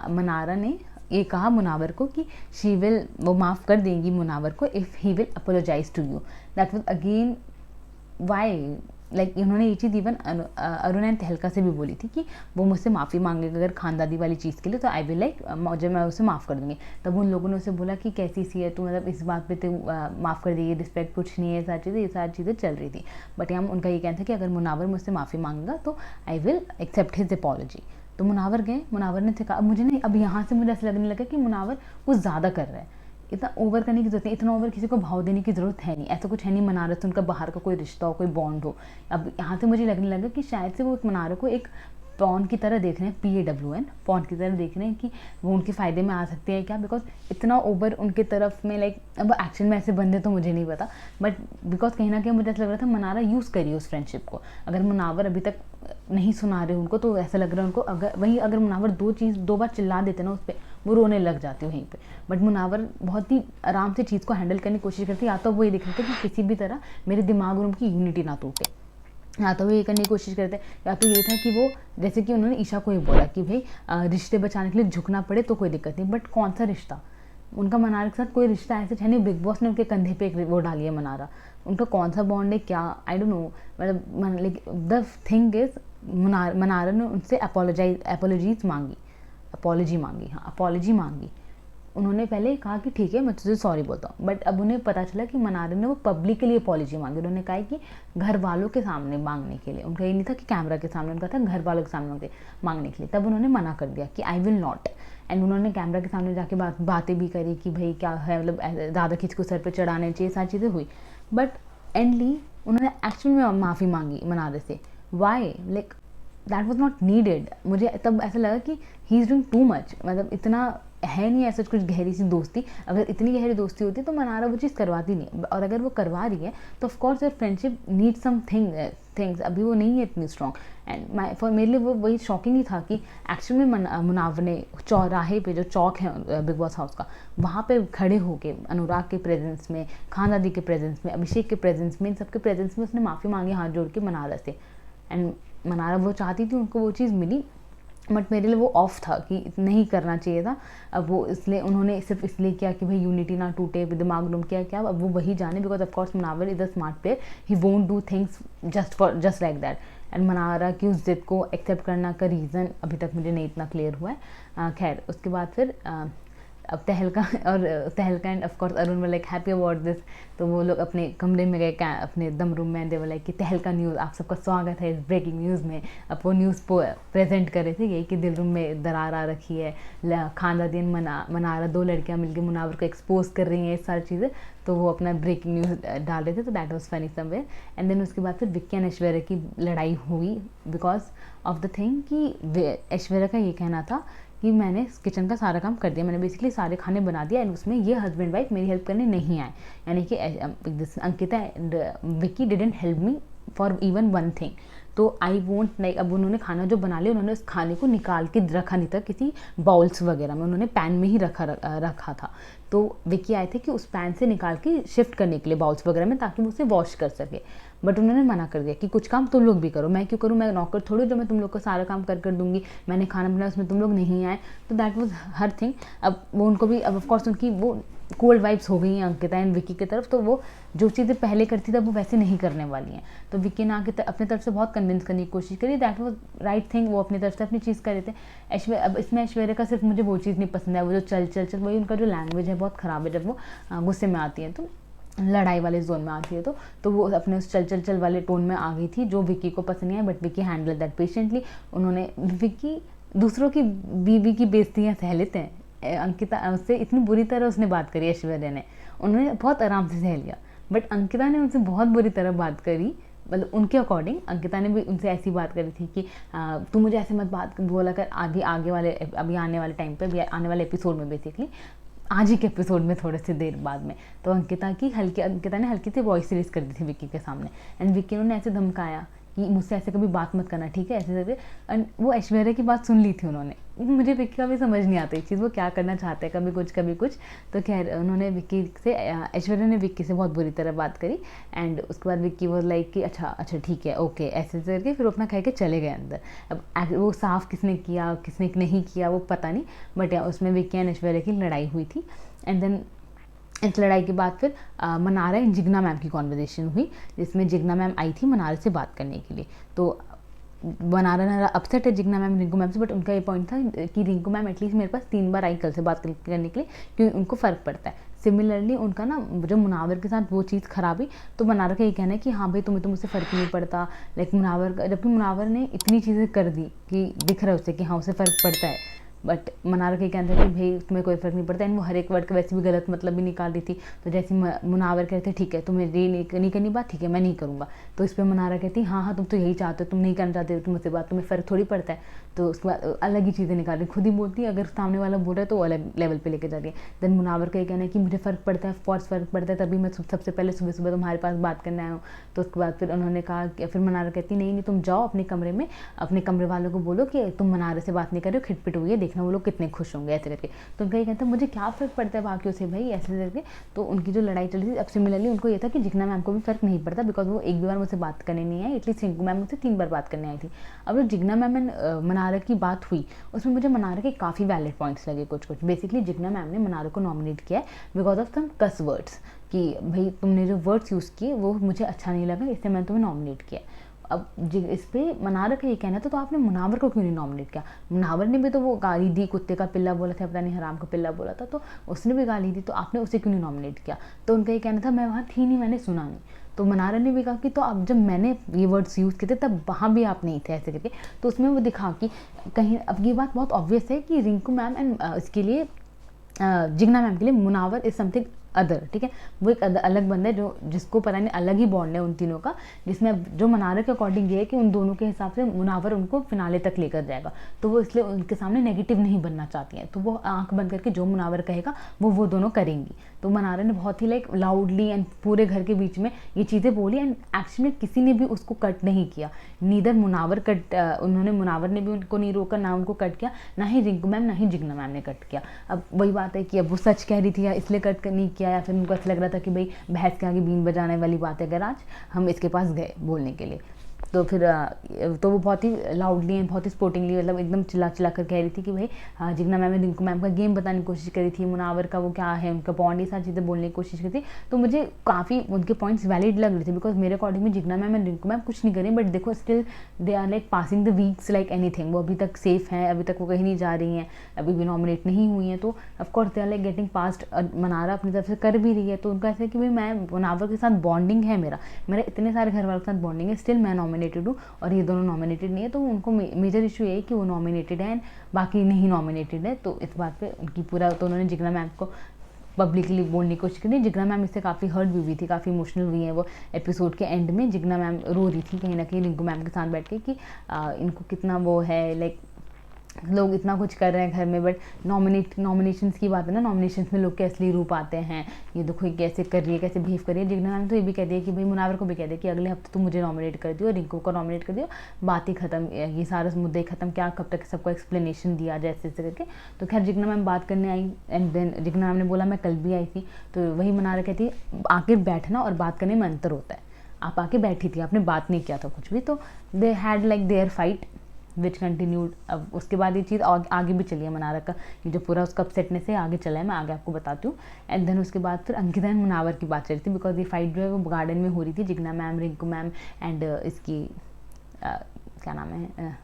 A: मनारा ने ये कहा मुनावर को कि शी विल, वो माफ़ कर देंगी मुनावर को if he will apologise to you. That was again why, like उन्होंने ये चीज़ इवन अरुण एंड तहलका से भी बोली थी कि वो मुझसे माफ़ी मांगेगा अगर खानदादी वाली चीज़ के लिए, तो आई विल लाइक जब मैं उसे माफ़ कर दूँगी। तब उन लोगों ने उसे बोला कि कैसी सी है तू, मतलब इस बात पे तो माफ़ कर देगी, रिस्पेक्ट कुछ नहीं है, ये सारी चीज़ें चल रही थी। बट यहाँ उनका ये कहना था कि अगर मुनावर मुझसे माफ़ी मांगेगा तो I will accept his apology. तो मुनावर गए, मुनावर ने कहा, अब मुझे नहीं, अब यहाँ से मुझे ऐसा लगने लगा कि मुनावर कुछ ज़्यादा कर रहा है, इतना ओवर करने की जरूरत नहीं, इतना ओवर किसी को भाव देने की ज़रूरत है नहीं, ऐसा कुछ है नहीं मनारा से उनका बाहर का कोई रिश्ता हो, कोई बॉन्ड हो। अब यहाँ से मुझे लगने लगा कि शायद से वो मनारा को एक पॉन की तरह देख रहे हैं, PAWN पॉन की तरह देख रहे हैं कि वो उनके फ़ायदे में आ सकते हैं क्या, बिकॉज इतना ओवर उनके तरफ में, लाइक अब एक्शन में ऐसे बंदे तो मुझे नहीं पता, बट बिकॉज कहीं ना कहीं मुझे ऐसा लग रहा था मनारा यूज़ करिए उस फ्रेंडशिप को। अगर मुनावर अभी तक नहीं सुना रहे उनको, तो ऐसा लग रहा है उनको, अगर मुनावर दो बार चिल्ला देते ना उस पर, वो रोने लग जाती वहीं पे। बट मुनावर बहुत ही आराम से चीज़ को हैंडल करने की कोशिश करती है, या तो वो ये दिख रहे थे कि किसी भी तरह मेरे दिमाग और उनकी यूनिटी ना टूटे, या तो वो ये करने की कोशिश करते हैं, या तो ये था कि वो, जैसे कि उन्होंने ईशा को ही बोला कि भाई रिश्ते बचाने के लिए झुकना पड़े तो कोई दिक्कत नहीं, बट कौन सा रिश्ता, उनका मनारा के साथ कोई रिश्ता ऐसे है नहीं, बिग बॉस ने उनके कंधे पे एक वो डाली है मनारा, उनका कौन सा बॉन्ड है क्या, आई डोंट नो। मतलब द थिंग इज मनारा ने उनसे अपॉलॉजी मांगी। उन्होंने पहले कहा कि ठीक है मैं तुझे सॉरी बोलता हूँ, बट अब उन्हें पता चला कि मनारा ने वो पब्लिकली अपॉलॉजी मांगी। उन्होंने कहा कि घर वालों के सामने मांगने के लिए, उनका ये नहीं था कि कैमरा के सामने, उनका था घर वालों के सामने मांगने के लिए। तब उन्होंने मना कर दिया कि आई विल नॉट। एंड उन्होंने कैमरा के सामने जाके बातें भी करी कि भाई क्या है, मतलब ज़्यादा किसी को सर पे चढ़ाने चाहिए, सारी चीज़ें हुई। बट एंडली उन्होंने एक्चुअल में माफ़ी मांगी मनारा से। Why, like that was not needed. मुझे तब ऐसा लगा कि he is doing too much, मतलब इतना है नहीं ऐसा कुछ गहरी सी दोस्ती। अगर इतनी गहरी दोस्ती होती तो मनारा वो चीज़ करवाती नहीं, और अगर वो करवा रही है तो of course your friendship need some things. अभी वो नहीं है इतनी स्ट्रॉन्ग। एंड फॉर मेरे लिए वो वही शॉकिंग ही था कि एक्चुअल में मुनावर ने चौराहे पे, जो चौक है बिग बॉस हाउस का, वहाँ पे खड़े होके अनुराग के प्रेजेंस में, खानदादी के प्रेजेंस में, अभिषेक के प्रेजेंस में, इन सबके प्रेजेंस में उसने माफ़ी मांगी हाथ जोड़ के मनारा से। एंड मनारा वो चाहती थी, उनको वो चीज़ मिली, बट मेरे लिए वो ऑफ था कि नहीं करना चाहिए था। अब वो इसलिए उन्होंने सिर्फ इसलिए किया कि भाई यूनिटी ना टूटे, दिमाग डूम किया क्या, अब वो वही जाने, because of course Manawar is a smart player, he won't do things just like that. And Mannara की उस जिद को एक्सेप्ट करना का रीज़न अभी तक मुझे नहीं इतना क्लियर हुआ है। खैर उसके बाद फिर अब तहलका and of course Arun were like happy about this. तो वो लोग अपने कमरे में गए, अपने दम रूम में, दे वर लाइक कि तहलका न्यूज़, आप सबका स्वागत है इस ब्रेकिंग न्यूज़ में। अब वो न्यूज़ प्रेजेंट कर रहे थे यही कि दिल रूम में दरार आ रखी है, खानदादी मनारा, 2 लड़कियां मिलकर मुनावर को एक्सपोज कर रही हैं, ये सारी चीज़ें। तो वो अपना ब्रेकिंग न्यूज़ डाल रहे थे, तो that was funny somewhere. And then उसके बाद फिर विक्की एंड ऐश्वर्या की लड़ाई हुई बिकॉज ऑफ द थिंग कि ऐश्वर्या का ये कहना था कि मैंने किचन का सारा काम कर दिया, मैंने बेसिकली सारे खाने बना दिया, एंड उसमें ये हस्बैंड वाइफ मेरी हेल्प करने नहीं आए, यानी कि Ankita and Vicky didn't help me for even one thing. तो आई वोंट लाइक, अब उन्होंने खाना जो बना लिया, उन्होंने उस खाने को निकाल के रखा नहीं था किसी बाउल्स वगैरह में, उन्होंने पैन में ही रखा था। तो विक्की आए थे कि उस पैन से निकाल के शिफ्ट करने के लिए बाउल्स वगैरह में, ताकि वो उसे वॉश कर सके। बट उन्होंने मना कर दिया कि कुछ काम तुम लोग भी करो, मैं क्यों करूँ, मैं नौकर थोड़ी जो मैं तुम लोग को सारा काम कर दूंगी, मैंने खाना बनाया उसमें तुम लोग नहीं आए। तो दैट वाज हर थिंग। अब वो उनको भी, अब ऑफकोर्स उनकी वो कोल्ड वाइब्स हो गई हैं अंकिता एंड विक्की की तरफ, तो वो जो चीज़ें पहले करती थी वो वैसे नहीं करने वाली हैं। तो विक्की ने आके अपनी तरफ से बहुत कन्विंस करने की कोशिश करी, दैट वाज राइट थिंग, वो अपनी तरफ से अपनी चीज़ कर रहे थे। अब इसमें ऐश्वर्या का सिर्फ मुझे वो चीज़ नहीं पसंद है, वो जो चल वही उनका जो लैंग्वेज है बहुत ख़राब है, जब वो गुस्से में आती है, तो लड़ाई वाले जोन में आती है, तो वो अपने उस चल वाले टोन में आ गई थी, जो विक्की को पसंद नहीं है। But Vicky handle that patiently. उन्होंने, विक्की दूसरों की बीवी की बेइज्जतियाँ सह लेते हैं, अंकिता उससे इतनी बुरी तरह उसने बात करी ऐश्वर्या ने, उन्होंने बहुत आराम से सह लिया। बट अंकिता ने उनसे बहुत बुरी तरह बात करी, मतलब उनके अकॉर्डिंग अंकिता ने भी उनसे ऐसी बात करी थी कि तू मुझे ऐसे मत बात बोला कर, अभी आने वाले टाइम पे, अभी आने वाले एपिसोड में, बेसिकली आज ही के एपिसोड में थोड़े से देर बाद में। तो अंकिता ने हल्की सी वॉइस रिलीज कर दी थी विक्की के सामने, एंड विक्की ने ऐसे धमकाया कि मुझसे ऐसे कभी बात मत करना, ठीक है, ऐसे करके। एंड वो ऐश्वर्या की बात सुन ली थी उन्होंने। मुझे विक्की का भी समझ नहीं आता ये चीज़, वो क्या करना चाहते हैं, कभी कुछ कभी कुछ। तो खैर उन्होंने विक्की से, ऐश्वर्या ने विक्की से बहुत बुरी तरह बात करी। एंड उसके बाद विक्की वो लाइक कि अच्छा ठीक है, ओके, ऐसे करके फिर वो अपना कह के चले गए अंदर। अब वो साफ किसने किया किसने नहीं किया वो पता नहीं, बट उसमें विक्की एंड ऐश्वर्या की लड़ाई हुई थी। एंड देन इस लड़ाई के बाद फिर मनारा एंड जिग्ना मैम की कॉन्वर्जेशन हुई, जिसमें जिग्ना मैम आई थी मनारा से बात करने के लिए। तो मनारा अपसेट है जिग्ना मैम रिंकू मैम से, बट उनका ये पॉइंट था कि रिंकू मैम एटलीस्ट मेरे पास 3 बार आई कल से बात करने के लिए, क्योंकि उनको फ़र्क पड़ता है। सिमिलरली उनका ना जो मुनावर के साथ वो चीज़ खराब हुई, तो मनारा का ये कहना है कि हाँ भाई तुम्हें तो मुझसे फ़र्क नहीं पड़ता, लाइक मुनावर का, जबकि मुनावर ने इतनी चीज़ें कर दी कि दिख रहा है उसे कि हाँ उसे फ़र्क पड़ता है, बट मनारा के कहते हैं कि भाई तुम्हें कोई फ़र्क नहीं पड़ता। एंड वो हर एक वर्ड का वैसे भी गलत मतलब भी निकाल रही थी। तो जैसे मुनावर कहते ठीक है तुम्हें ये नहीं करनी बात, ठीक है मैं नहीं करूँगा। तो इस पर मनारा कहती हाँ तुम तो यही चाहते हो, तुम नहीं करना चाहते हो तुम मुझसे बात, तुम्हें फ़र्क थोड़ी पड़ता है। तो उसके बाद अलग ही चीज़ें निकाल रही, खुद ही बोलती है, अगर सामने वाला बोल रहा है तो वो अलग लेवल पे लेके जा रही है। देन मुनावर का ये कहना है कि मुझे फ़र्क पड़ता है, ऑफकोर्स फ़र्क पड़ता है, तभी मैं सबसे पहले सुबह सुबह तुम्हारे पास बात करने आया हूँ। तो उसके बाद फिर उन्होंने कहा कि, फिर मनारा कहती नहीं तुम जाओ अपने कमरे में, अपने कमरे वालों को बोलो कि तुम मनारा से बात नहीं कर रहे हो, खिटपिट हुई है, देखना वो लोग कितने खुश होंगे, ऐसे करके। तो उनका ये कहता है मुझे क्या फ़र्क पड़ता है बाकियों से भाई, ऐसे करके। तो उनकी जो लड़ाई चली थी, अब सिमिलरली उनको ये था कि जिग्ना मैम को भी फ़र्क नहीं पड़ता, बिकॉज वो एक भी बार मुझसे बात करने नहीं आई, एटलीस्ट रिंकू मैम मुझसे 3 बार बात करने आई थी। अब जो जिग्ना मैम एंड मनारा की बात हुई, उसमें मुझे मनारा के काफ़ी वैलिड पॉइंट्स लगे कुछ। बेसिकली जिग्ना मैम ने मनारा को नॉमिनेट किया है because of some cuss words, कि भाई तुमने जो वर्ड्स यूज़ किए वो मुझे अच्छा नहीं लगा, इसलिए मैंने तुम्हें नॉमिनेट किया। अब इस पर मनारा का ये कहना था तो आपने मुनावर को क्यों नहीं नॉमिनेट किया? मुनावर ने भी तो वो गाली दी, कुत्ते का पिल्ला बोला था, पता नहीं हराम का पिल्ला बोला था, तो उसने भी गाली दी, तो आपने उसे क्यों नहीं नॉमिनेट किया? तो उनका ये कहना था मैं वहाँ थी नहीं, मैंने सुना नहीं। तो मनारा ने भी कहा कि तो अब जब मैंने ये वर्ड्स यूज़ किए थे तब वहाँ भी आप नहीं थे, ऐसे करके। तो उसमें वो दिखा कि कहीं, अब ये बात बहुत ऑब्वियस है कि रिंकू मैम एंड इसके लिए जिग्ना मैम के लिए मुनावर इज़ समथिंग अदर, ठीक है, वो एक अलग बंदा है जो जिसको पता नहीं अलग ही बॉन्ड है उन तीनों का, जिसमें जो मनारा के अकॉर्डिंग ये है कि उन दोनों के हिसाब से मुनावर उनको फिनाले तक लेकर जाएगा, तो वो इसलिए उनके सामने नेगेटिव नहीं बनना चाहती हैं, तो वो आंख बंद करके जो मुनावर कहेगा वो दोनों करेंगी। तो मनारा ने बहुत ही लाइक लाउडली एंड पूरे घर के बीच में ये चीज़ें बोली, एंड एक्चुअली किसी ने भी उसको कट नहीं किया, नीदर मुनावर कट, उन्होंने मुनावर ने भी उनको नहीं रोका, ना उनको कट किया, ना ही रिंकू मैम ना ही जिग्ना मैम ने कट किया। अब वही बात है कि अब वो सच कह रही थी या इसलिए कट नहीं किया, या फिर उनको ऐसा लग रहा था कि भाई भैंस के आगे बीन बजाने वाली बात है, अगर आज हम इसके पास गए बोलने के लिए। तो फिर तो वो बहुत ही लाउडली एंड बहुत ही स्पोर्टिंगली, मतलब एकदम चिल्ला कर कह रही थी कि भाई जिग्ना मैम ने रिंकू मैम का गेम बताने की कोशिश करी थी, मुनावर का वो क्या है, उनका बॉन्ड, ये सारी चीज़ें बोलने की कोशिश करी थी। तो मुझे काफ़ी उनके पॉइंट्स वैलिड लग रहे थे, बिकॉज मेरे अकॉर्डिंग में Jigna ma'am and Rinku ma'am कुछ नहीं करें, बट देखो still they are like passing the weeks like anything, वो अभी तक सेफ हैं, अभी तक वो कहीं नहीं जा रही हैं, अभी भी नॉमिनेट नहीं हुई हैं, तो of course they are like getting past. Mannara अपनी तरफ से कर भी रही है, तो उनका ऐसा है कि भाई मैं मुनावर के साथ बॉन्डिंग है, मेरा इतने सारे घर वालों के साथ बॉन्डिंग है, स्टिल मैं नॉमिनेटेड हूँ और ये दोनों नॉमिनेटेड नहीं है, तो उनको मेजर इशू ये है कि वो नॉमिनेटेड है एंड बाकी नहीं नॉमिनेटेड है। तो इस बात पे उनकी पूरा, तो उन्होंने जिग्ना मैम को पब्लिकली बोलने की कोशिश करी। जिग्ना मैम इससे काफ़ी हर्ट भी हुई थी, काफ़ी इमोशनल हुई है वो। एपिसोड के एंड में जिग्ना मैम रो रही थी कहीं ना कहीं रिंकू मैम के साथ बैठ के कि इनको कितना वो है, लाइक लोग इतना कुछ कर रहे हैं घर में, बट नॉमिनेशंस की बात है ना, नॉमिनेशंस में लोग के असली रूप आते हैं, ये देखो ये कैसे कर रही है, कैसे बिहेव कर रही है। जिग्ना मैम तो ये भी कह दिया कि भाई मुनावर को भी कह दिया कि अगले हफ्ते तुम मुझे नॉमिनेट कर दियो, रिंकू को नॉमिनेट कर दियो, बात ही खत्म, ये सारा मुद्दे खत्म, क्या कब तक सबको एक्सप्लेनेशन दिया जाए ऐसे करके। तो खैर जिग्ना मैम बात करने आई, एंड देन जिग्ना मैम ने बोला मैं कल भी आई थी, तो वही मनारा कहती है आके बैठना और बात करने में अंतर होता है, आप आके बैठी थी, आपने बात नहीं किया था कुछ भी। तो they had like their fight which continued. अब उसके बाद ये चीज़ आगे भी चली है, मनारा का ये जो पूरा उसका अपसेटनेस है आगे चला है, मैं आगे आपको बताती हूँ। एंड देन उसके बाद फिर अंकिता एंड मुनावर की बात चली थी, बिकॉज ये फाइट जो है वो गार्डन में हो रही थी, Jigna ma'am, Rinku ma'am and इसकी क्या नाम है,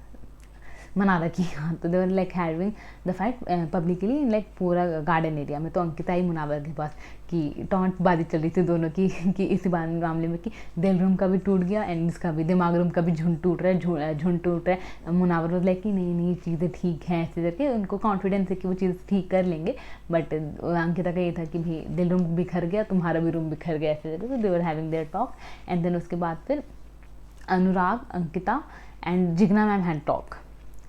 A: मनारा की। तो they were like having the fight publicly like पूरा गार्डन एरिया में। तो अंकिता ही मुनावर के पास कि टॉन्ट बाजी चल रही थी दोनों की कि इस मामले में कि दिल रूम का भी टूट गया एंड इसका भी, दिमाग रूम का भी झुंड टूट रहा है, झुंड टूट रहा है। मुनावर वाज लाइक कि नहीं चीज़ें ठीक हैं, ऐसे करके उनको कॉन्फिडेंस है कि वो चीज़ ठीक कर लेंगे, बट अंकिता का ये था कि भाई दिल रूम बिखर गया, तुम्हारा भी रूम बिखर गया, ऐसे करके। तो they were having their talk, and then उसके बाद फिर Anurag, Ankita and Jigna ma'am had talk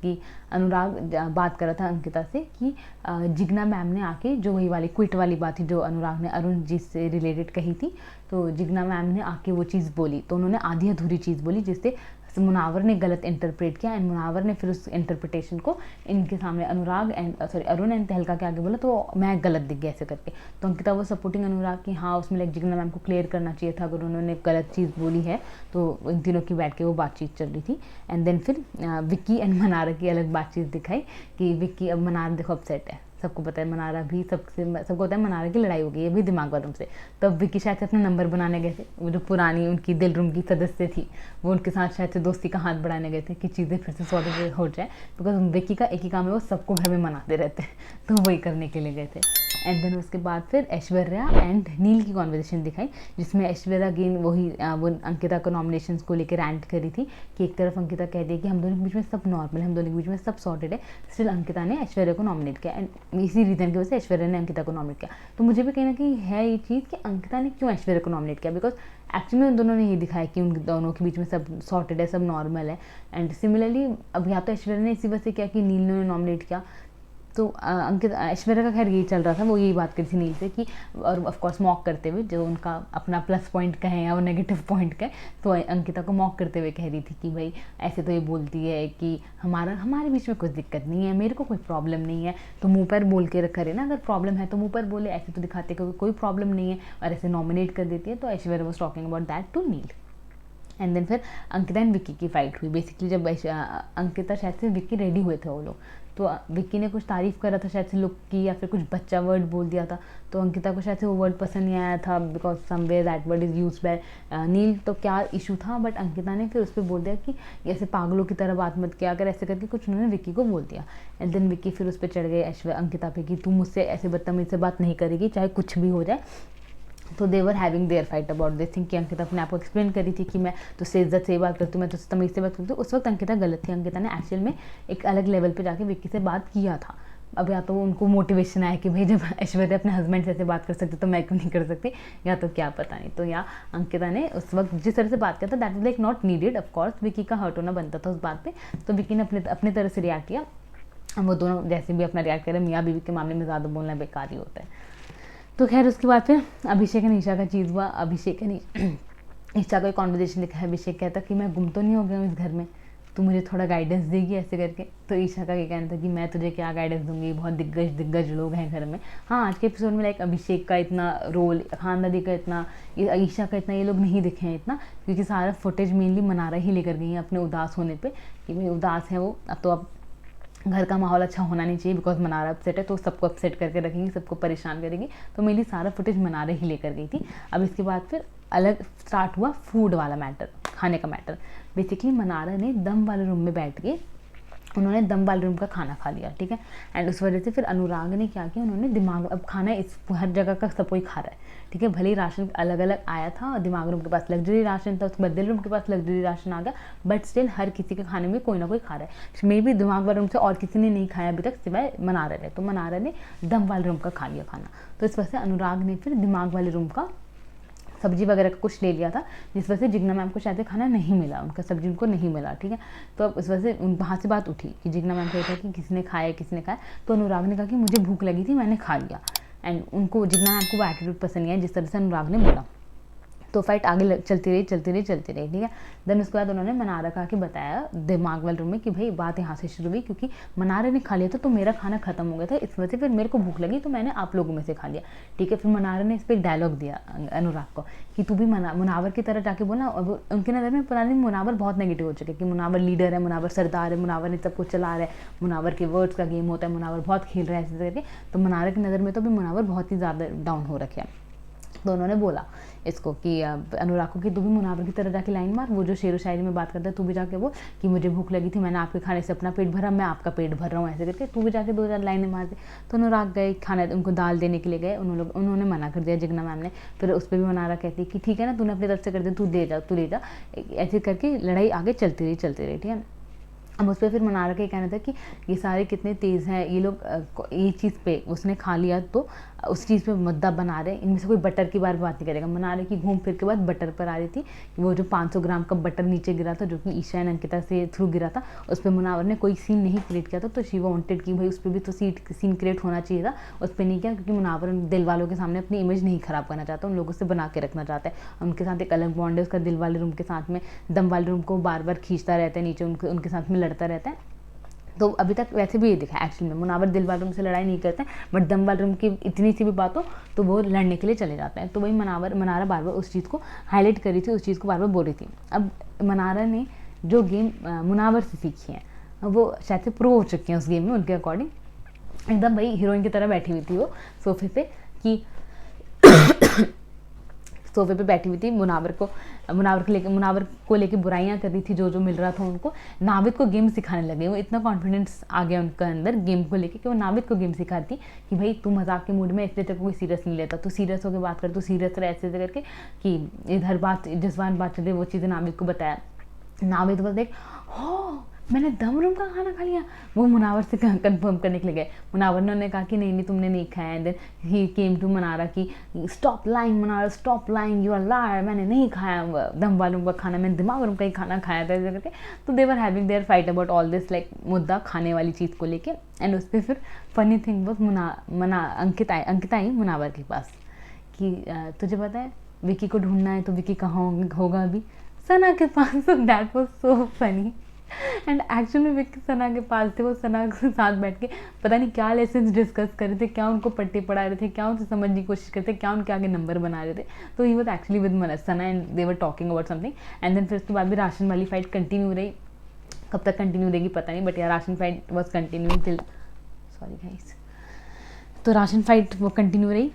A: कि अनुराग बात कर रहा था अंकिता से कि जिग्ना मैम ने आके जो वही वाली क्विट वाली बात थी जो अनुराग ने अरुण जी से रिलेटेड कही थी, तो जिग्ना मैम ने आके वो चीज़ बोली, तो उन्होंने आधी अधूरी चीज़ बोली जिससे मुनावर ने गलत इंटरप्रेट किया एंड मुनावर ने फिर उस इंटरप्रिटेशन को इनके सामने अनुराग एंड अरुण एंड तहलका के आगे बोला, तो मैं गलत दिख गया ऐसे करके। तो अंकिता वो सपोर्टिंग अनुराग की हाँ उसमें लाइक जिग्ना मैम को क्लियर करना चाहिए था अगर उन्होंने गलत चीज़ बोली है। तो इन तीनों की बैठ के वो बातचीत चल रही थी एंड देन फिर विक्की एंड मनारा की अलग बातचीत दिखाई कि विक्की अब मनारा देखो अपसेट है, सबको पता है मनारा भी सबको पता है मनारा की लड़ाई हो गई है भी दिमाग वालों से। तब विक्की शायद से अपना नंबर बनाने गए थे, वो जो पुरानी उनकी दिल रूम की सदस्य थी वो उनके साथ शायद से दोस्ती का हाथ बढ़ाने गए थे कि चीज़ें फिर से सॉर्ट हो जाए, बिकॉज विक्की का एक ही काम है वो सबको घर में मनाते रहते हैं, तो वही करने के लिए गए थे। एंड देन उसके बाद फिर ऐश्वर्या एंड नील की कॉन्वर्सेशन दिखाई जिसमें ऐश्वर्या अगेन वही वो अंकिता को नॉमिनेशन को लेकर रैंट करी थी कि एक तरफ अंकिता कह दी कि हम दोनों के बीच में सब नॉर्मल है, हम दोनों के बीच में सब सॉर्टेड है, स्टिल अंकिता ने ऐश्वर्या को नॉमिनेट किया एंड इसी रीज़न की वजह से ऐश्वर्या ने अंकिता को नॉमिनेट किया। तो मुझे भी कहीं ना कहीं है ये चीज़ कि अंकिता ने क्यों ऐश्वर्या को नॉमिनेट किया, बिकॉज एक्चुअली उन दोनों ने ये दिखाया कि उन दोनों के बीच में सब सॉर्टेड है, सब नॉर्मल है। एंड सिमिलरली अब या तो ऐश्वर्या ने इसी वजह से किया कि नील ने नॉमिनेट किया, तो अंकित ऐश्वर्या का खैर यही चल रहा था, वो यही बात करी थी नील से कि और ऑफकोर्स मॉक करते हुए जो उनका अपना प्लस पॉइंट कहें या वो नेगेटिव पॉइंट कहें, तो अंकिता को मॉक करते हुए कह रही थी कि भाई ऐसे तो ये बोलती है कि हमारे बीच में कुछ दिक्कत नहीं है, मेरे को कोई प्रॉब्लम नहीं है, तो मुंह पर बोल के करे ना, अगर प्रॉब्लम है तो मुंह पर बोले, ऐसे तो दिखाते कोई प्रॉब्लम नहीं है और ऐसे नॉमिनेट कर देती है। तो Aishwarya was talking about that to Neel. And then फिर अंकिता एंड विक्की की फाइट हुई। बेसिकली जब अंकिता शायद से विक्की रेडी हुए थे वो लोग, तो विक्की ने कुछ तारीफ़ करा था शायद से लुक की या फिर कुछ बच्चा वर्ड बोल दिया था, तो अंकिता को शायद से वो वर्ड पसंद नहीं आया था because somewhere that word is use by Neil. तो क्या इशू था, बट अंकिता ने फिर उस पर बोल दिया कि ऐसे पागलों की तरह बात मत किया, अगर ऐसे करके कुछ उन्होंने विक्की को बोल दिया। एंड देन विक्की फिर उस पर चढ़ गए अंकिता पे कि तू मुझसे ऐसे बदतमीज से बात नहीं करेगी चाहे कुछ भी हो जाए। तो they were having their fight about this thing कि अंकिता अपने आप को एक्सप्लेन करी थी कि मैं तुझसे इज्जत से बात करती हूँ, मैं तुझसे तमीज़ से बात करती हूँ। उस वक्त अंकिता गलत थी, अंकिता ने एक्चुअल में एक अलग लेवल पे जाके विक्की से बात किया था। अब या तो उनको मोटिवेशन आया कि भाई जब ऐश्वर्या अपने हस्बैंड से ऐसे बात कर सकती तो मैं क्यों नहीं कर सकती, या तो क्या पता नहीं। तो या अंकिता ने उस वक्त जिस तरह से बात किया था that was like not needed, of course Vicky का हर्ट होना बनता था उस बात पे, तो विक्की ने अपने तरह से रिएक्ट किया। वो दोनों जैसे भी अपना रिएक्ट करें, मियाँ बीवी के मामले में ज़्यादा बोलना बेकार ही होता है। तो खैर उसके बाद फिर अभिषेक एंड ईशा का चीज़ हुआ। अभिषेक एंड ईशा का कॉन्वर्जेशन दिखा है। अभिषेक कहता कि मैं गुम तो नहीं हो गया हूँ इस घर में, तू मुझे थोड़ा गाइडेंस देगी ऐसे करके। तो ईशा का ये कहना था कि मैं तुझे क्या गाइडेंस दूंगी, बहुत दिग्गज लोग हैं घर में। हाँ आज के एपिसोड में लाइक अभिषेक का इतना रोल, खान दादी का इतना, ईशा का इतना ये लोग नहीं दिखे हैं इतना, क्योंकि सारा फुटेज मेनली मनारा ही लेकर गई है अपने उदास होने पर कि भाई उदास है वो, तो अब घर का माहौल अच्छा होना नहीं चाहिए बिकॉज मनारा अपसेट है, तो सबको अपसेट करके रखेंगी, सबको परेशान करेंगी। तो मेरी सारा फुटेज मनारा ही लेकर गई थी। अब इसके बाद फिर अलग स्टार्ट हुआ फूड वाला मैटर, खाने का मैटर। बेसिकली मनारा ने दम वाले रूम में बैठ के उन्होंने दम वाले रूम का खाना खा लिया, ठीक है। एंड उस वजह से फिर अनुराग ने क्या किया, उन्होंने दिमाग, अब खाना इस हर जगह का सब कोई खा रहा है, ठीक है, भले ही राशन अलग अलग आया था, दिमाग रूम के पास लग्जरी राशन था, उसके बाद दिल रूम के पास लग्जरी राशन आ गया, बट स्टिल हर किसी के खाने में कोई ना कोई खा रहा है। मे भी दिमाग वाले रूम से और किसी ने नहीं खाया अभी तक सिवाय मनारा ने, तो मनारा ने दम वाले रूम का खा लिया खाना। तो इस वजह से अनुराग ने फिर दिमाग वाले रूम का सब्जी वगैरह का कुछ ले लिया था, जिस वजह से जिग्ना मैम को शायद से खाना नहीं मिला, उनका सब्जी उनको नहीं मिला, ठीक है। तो अब उस वजह से वहाँ से बात उठी कि जिग्ना मैम को ये था कि किसने खाया। तो अनुराग ने कहा कि मुझे भूख लगी थी, मैंने खा लिया। एंड उनको जिग्ना मैम को वो एटीट्यूड पसंद नहीं आया जिस तरह से अनुराग ने बोला। तो फाइट आगे चलती रही, ठीक है। देन उसके बाद उन्होंने मनारा का के बताया दिमाग वाले रूम में कि भाई बात यहाँ से शुरू हुई क्योंकि मनारा ने खा लिया था तो मेरा खाना खत्म हो गया था, इस वजह से फिर मेरे को भूख लगी तो मैंने आप लोगों में से खा लिया, ठीक है। फिर मनारा ने इस पर एक डायलॉग दिया अनुराग को कि तू भी मुनावर की तरह जाके बोला। और उनकी नज़र में पुरानी मुनावर बहुत नेगेटिव हो चुके कि मुनावर लीडर है, मुनावर सरदार है, मुनावर ने सब कुछ चला रहा है, मुनावर के वर्ड्स का गेम होता है, मुनावर बहुत खेल रहा है ऐसे करके। तो मनारा की नज़र में तो भी मुनावर बहुत ही ज़्यादा डाउन हो रखे हैं। तो उन्होंने बोला इसको कि अनुराग को कि तू भी मुनावर की तरह जाके लाइन मार, वो जो शेर व शायरी में बात करता है, तू भी जाके वो कि मुझे भूख लगी थी, मैंने आपके खाने से अपना पेट भरा, मैं आपका पेट भर रहा हूँ, ऐसे करके तू भी जाके 2-4 लाइनें मार दे। तो अनुराग गए खाना, उनको दाल देने के लिए गए, उन्होंने मना कर दिया जिग्ना मैम ने। फिर उस पर भी मनारा कहती कि ठीक है ना, तूने अपनी तरफ से कर दिया, तू ले जा, ऐसे करके लड़ाई आगे चलती रही, ठीक है। अब उस पर फिर मनारा का कहना था कि ये सारे कितने तेज़ हैं ये लोग, ये चीज़ पे उसने खा लिया तो उस चीज़ पे मुद्दा बना रहे हैं। इनमें से कोई बटर की बार बात नहीं करेगा। मना रहे कि घूम फिर के बाद बटर पर आ रही थी कि वो जो 500 ग्राम का बटर नीचे गिरा था, जो कि ईशा एंड अंकिता से थ्रू गिरा था, उस पर मुनावर ने कोई सीन नहीं क्रिएट किया था। तो शी वांटेड कि भाई उस पर भी तो सीन क्रिएट होना चाहिए था, उस पर नहीं किया, क्योंकि मुनावर दिल वालों के सामने अपनी इमेज नहीं खराब करना चाहता, उन लोगों से बना के रखना चाहता है। उनके साथ एक अलग बॉन्ड है उसका, दिल वाले रूम के साथ में दम वाले रूम को बार बार खींचता रहता है नीचे, उनके साथ में लड़ता रहता है। तो अभी तक वैसे भी ये दिखा है एक्चुअली में, मुनावर दिल वाले रूम से लड़ाई नहीं करते, बट दम वाले रूम की इतनी सी भी बात हो तो वो लड़ने के लिए चले जाते हैं। तो वही मनारा बार बार उस चीज़ को हाईलाइट कर रही थी, उस चीज़ को बार बार बोल रही थी। अब मनारा ने जो गेम मुनावर से सीखी है, वो शायद से प्रो हो चुकी हैं उस गेम में उनके अकॉर्डिंग। एकदम भाई हीरोइन की तरह बैठी हुई थी वो सोफे पे, कि सोफे पे बैठी हुई थी, मुनावर को लेके बुराइयां कर रही थी, जो मिल रहा था उनको। नाविद को गेम सिखाने लगे, वो इतना कॉन्फिडेंस आ गया उनके अंदर गेम को लेके कि वो नाविद को गेम सिखाती कि भाई तू मजाक के मूड में, इसलिए तेरे को कोई सीरियस नहीं लेता, तू सीरियस होकर बात कर, तू सीरियस रहे, ऐसे करके कि इधर बात जज्बान बात चल रही, वो चीज़ें नाविद को बताया। नाविद को देख, हो मैंने दम रूम का खाना खा लिया, वो मुनावर से कंफर्म करने के लिए गए। मुनावर ने कहा कि नहीं तुमने नहीं खाया। And then he came to Mannara कि stop lying Mannara, stop lying, you are liar, मैंने नहीं खाया दम वालों का खाना, मैंने दिमाग रूम का ही खाना खाया था, ऐसे करके। तो they were having their fight about all this, like मुद्दा खाने वाली चीज़ को लेके। एंड उस पर फिर फनी थिंग वो अंकिता आई मुनावर के पास कि तुझे पता है विकी को ढूंढना है, तो विकी कहाँ होगा अभी? सना के पास। That was so funny. And actually में विक्की सना के पास थे, वो सना के साथ बैठ के पता नहीं क्या लेसन डिस्कस कर रहे थे, क्या उनको पट्टे पढ़ा रहे थे, क्या उनसे समझने की कोशिश करते, क्या उनके आगे नंबर बना रहे थे। तो he was actually with Sana and they were talking about something. And then फिर उसके बाद भी राशन वाली फाइट कंटिन्यू रही, कब तक कंटिन्यू रहेगी पता नहीं, बट यार ration fight was continue till, sorry guys, तो राशन फाइट वो कंटिन्यू रही।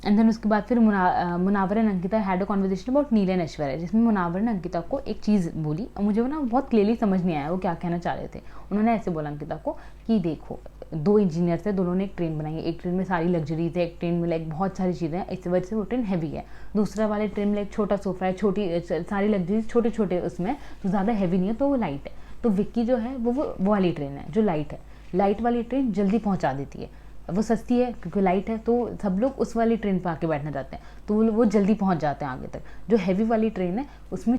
A: एंड देन उसके बाद फिर Munawar and Ankita had a conversation about Neel and Aishwarya, जिसमें मुनावर ने अंकिता को एक चीज़ बोली और मुझे वो ना बहुत क्लियरली समझ नहीं आया वो क्या कहना चाह रहे थे। उन्होंने ऐसे बोला अंकिता को कि देखो, दो इंजीनियर्स है, दोनों ने एक ट्रेन बनाई है, एक ट्रेन में सारी लग्जरीज है, एक ट्रेन में लाइक बहुत सारी चीज़ें हैं, इस वजह से वो ट्रेन हैवी है। दूसरा वाले ट्रेन में एक छोटा सोफा है, छोटी सारी लग्जरीज छोटे छोटे उसमें, तो ज़्यादा हैवी नहीं है, तो वो लाइट है। तो विक्की जो है वो वाली ट्रेन है जो लाइट है, लाइट वाली ट्रेन जल्दी पहुँचा देती है, वो सस्ती है क्योंकि लाइट है, तो सब लोग उस वाली ट्रेन पर आके बैठना चाहते हैं, तो वो जल्दी पहुंच जाते हैं आगे तक। जो हैवी वाली ट्रेन है उसमें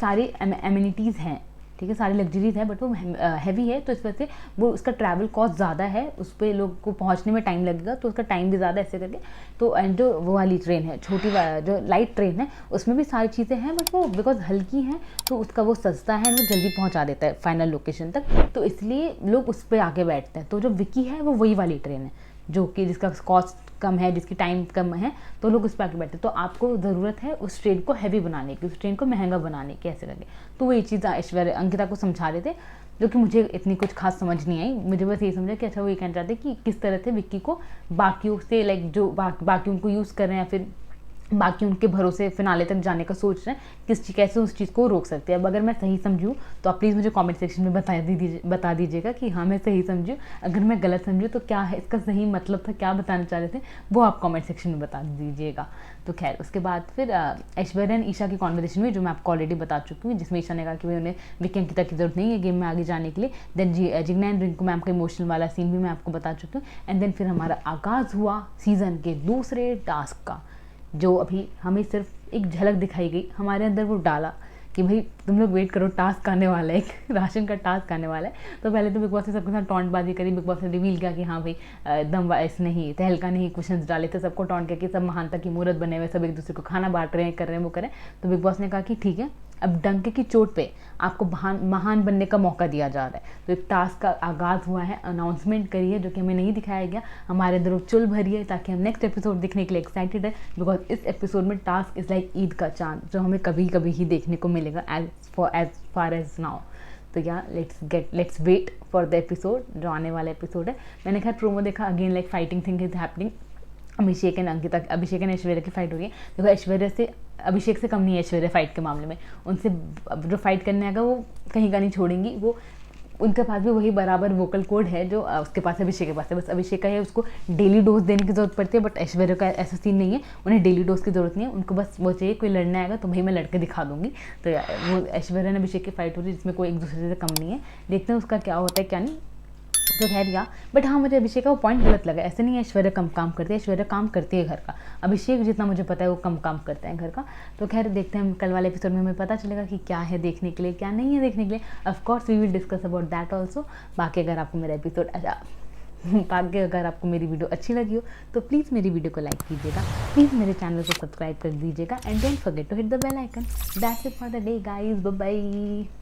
A: सारी एमिनिटीज़ हैं, ठीक है, सारी लग्जरीज है, बट वो हैवी है, तो इस वजह से वो उसका ट्रैवल कॉस्ट ज़्यादा है, उस पर लोग को पहुंचने में टाइम लगेगा, तो उसका टाइम भी ज़्यादा ऐसे करके। तो एंड जो वो वाली ट्रेन है छोटी जो लाइट ट्रेन है उसमें भी सारी चीज़ें हैं, बट वो बिकॉज हल्की है तो उसका वो सस्ता है, वो जल्दी पहुँचा देता है फाइनल लोकेशन तक, तो इसलिए लोग उस पर आके बैठते हैं। तो जो विक्की है वो वही वाली ट्रेन है जो कि जिसका कॉस्ट कम है, जिसकी टाइम कम है, तो लोग उस पर आके बैठते हैं। तो आपको ज़रूरत है उस ट्रेन को हैवी बनाने की, उस ट्रेन को महंगा बनाने की, ऐसे करके। तो वो ये चीज़ ऐश्वर्या अंकिता को समझा रहे थे, जो कि मुझे इतनी कुछ खास समझ नहीं आई। मुझे बस ये समझा कि अच्छा वो ये कहना चाहते कि किस तरह से विक्की को बाकियों से लाइक जो बाकी उनको यूज़ कर रहे हैं या फिर बाकी उनके भरोसे फिनाले तक जाने का सोच रहे हैं, कैसे उस चीज़ को रोक सकते हैं। अब अगर मैं सही समझूँ तो आप प्लीज़ मुझे कमेंट सेक्शन में बता दीजिएगा कि हाँ मैं सही समझूँ, अगर मैं गलत समझूँ तो क्या है इसका सही मतलब था, क्या बताना चाह रहे थे, वो आप कमेंट सेक्शन में बता दीजिएगा। तो खैर उसके बाद फिर ऐश्वर्या एंड ईशा की कॉन्वर्सेशन हुई, जो मैं आपको ऑलरेडी बता चुकी हूँ, जिसमें ईशा ने कहा कि भाई उन्हें विक्की अंकिता की जरूरत नहीं है गेम में आगे जाने के लिए। Then Jigna and Rinku ma'am का इमोशनल वाला सीन भी मैं आपको बता चुकी हूँ। एंड देन फिर हमारा आगाज़ हुआ सीज़न के दूसरे टास्क का, जो अभी हमें सिर्फ एक झलक दिखाई गई, हमारे अंदर वो डाला कि भाई तुम लोग वेट करो, टास्क आने वाला है, एक राशन का टास्क आने वाला है। तो पहले तो बिग बॉस ने सबके साथ टॉन्टबाजी करी, बिग बॉस ने रिवील किया कि हाँ भाई दम वाइस नहीं, तहलका नहीं, क्वेश्चंस डाले थे, सबको टॉन्ट किया कि सब महानता की मूर्त बने हुए, सब एक दूसरे को खाना बांट रहे हैं, कर रहे हैं, वो करें। तो बिग बॉस ने कहा कि ठीक है, अब डंके की चोट पे आपको महान बनने का मौका दिया जा रहा है। तो एक टास्क का आगाज़ हुआ है, अनाउंसमेंट करी है, जो कि हमें नहीं दिखाया गया, हमारे अंदर चुल भरी है, ताकि हम नेक्स्ट एपिसोड देखने के लिए एक्साइटेड है। बिकॉज इस एपिसोड में टास्क इज़ लाइक ईद का चांद, जो हमें कभी कभी ही देखने को मिलेगा एज फार एज नाउ। तो yeah let's wait for the episode, जो आने वाला एपिसोड है। मैंने खैर प्रोमो देखा, again like fighting thing is happening. Abhishek and Aishwarya की फाइट हो रही है। देखो अभिषेक से कम नहीं है ऐश्वर्या फाइट के मामले में, उनसे जो फाइट करने आएगा वो कहीं का नहीं छोड़ेंगी, वो उनके पास भी वही बराबर वोकल कोड है जो उसके पास अभिषेक के पास है। बस अभिषेक का है उसको डेली डोज देने की जरूरत पड़ती है, बट ऐश्वर्या का ऐसा सीन नहीं है, उन्हें डेली डोज की जरूरत नहीं है, उनको बस वो चाहिए कोई लड़ने आएगा तो भाई मैं लड़के दिखा दूंगी। तो वो ऐश्वर्या ने अभिषेक की फाइट हो रही है जिसमें कोई एक दूसरे से कम नहीं है। देखते हैं उसका क्या होता है क्या नहीं। तो खैर या बट हाँ, मुझे अभिषेक का वो पॉइंट गलत लगा। ऐसे नहीं है ऐश्वर्या कम काम करती है, ऐश्वर्या काम करती है घर का। अभिषेक जितना मुझे पता है वो कम काम करता है घर का। तो खैर देखते हैं कल वाले एपिसोड में हमें पता चलेगा कि क्या है देखने के लिए, क्या नहीं है देखने के लिए। Of course we will discuss about that also. बाकी अगर आपको मेरा एपिसोड बाकी अगर आपको मेरी वीडियो अच्छी लगी हो तो प्लीज़ मेरी वीडियो को लाइक कीजिएगा, प्लीज़ मेरे चैनल को सब्सक्राइब कर दीजिएगा and don't forget to hit the bell icon. That's it for the day guys, bye bye.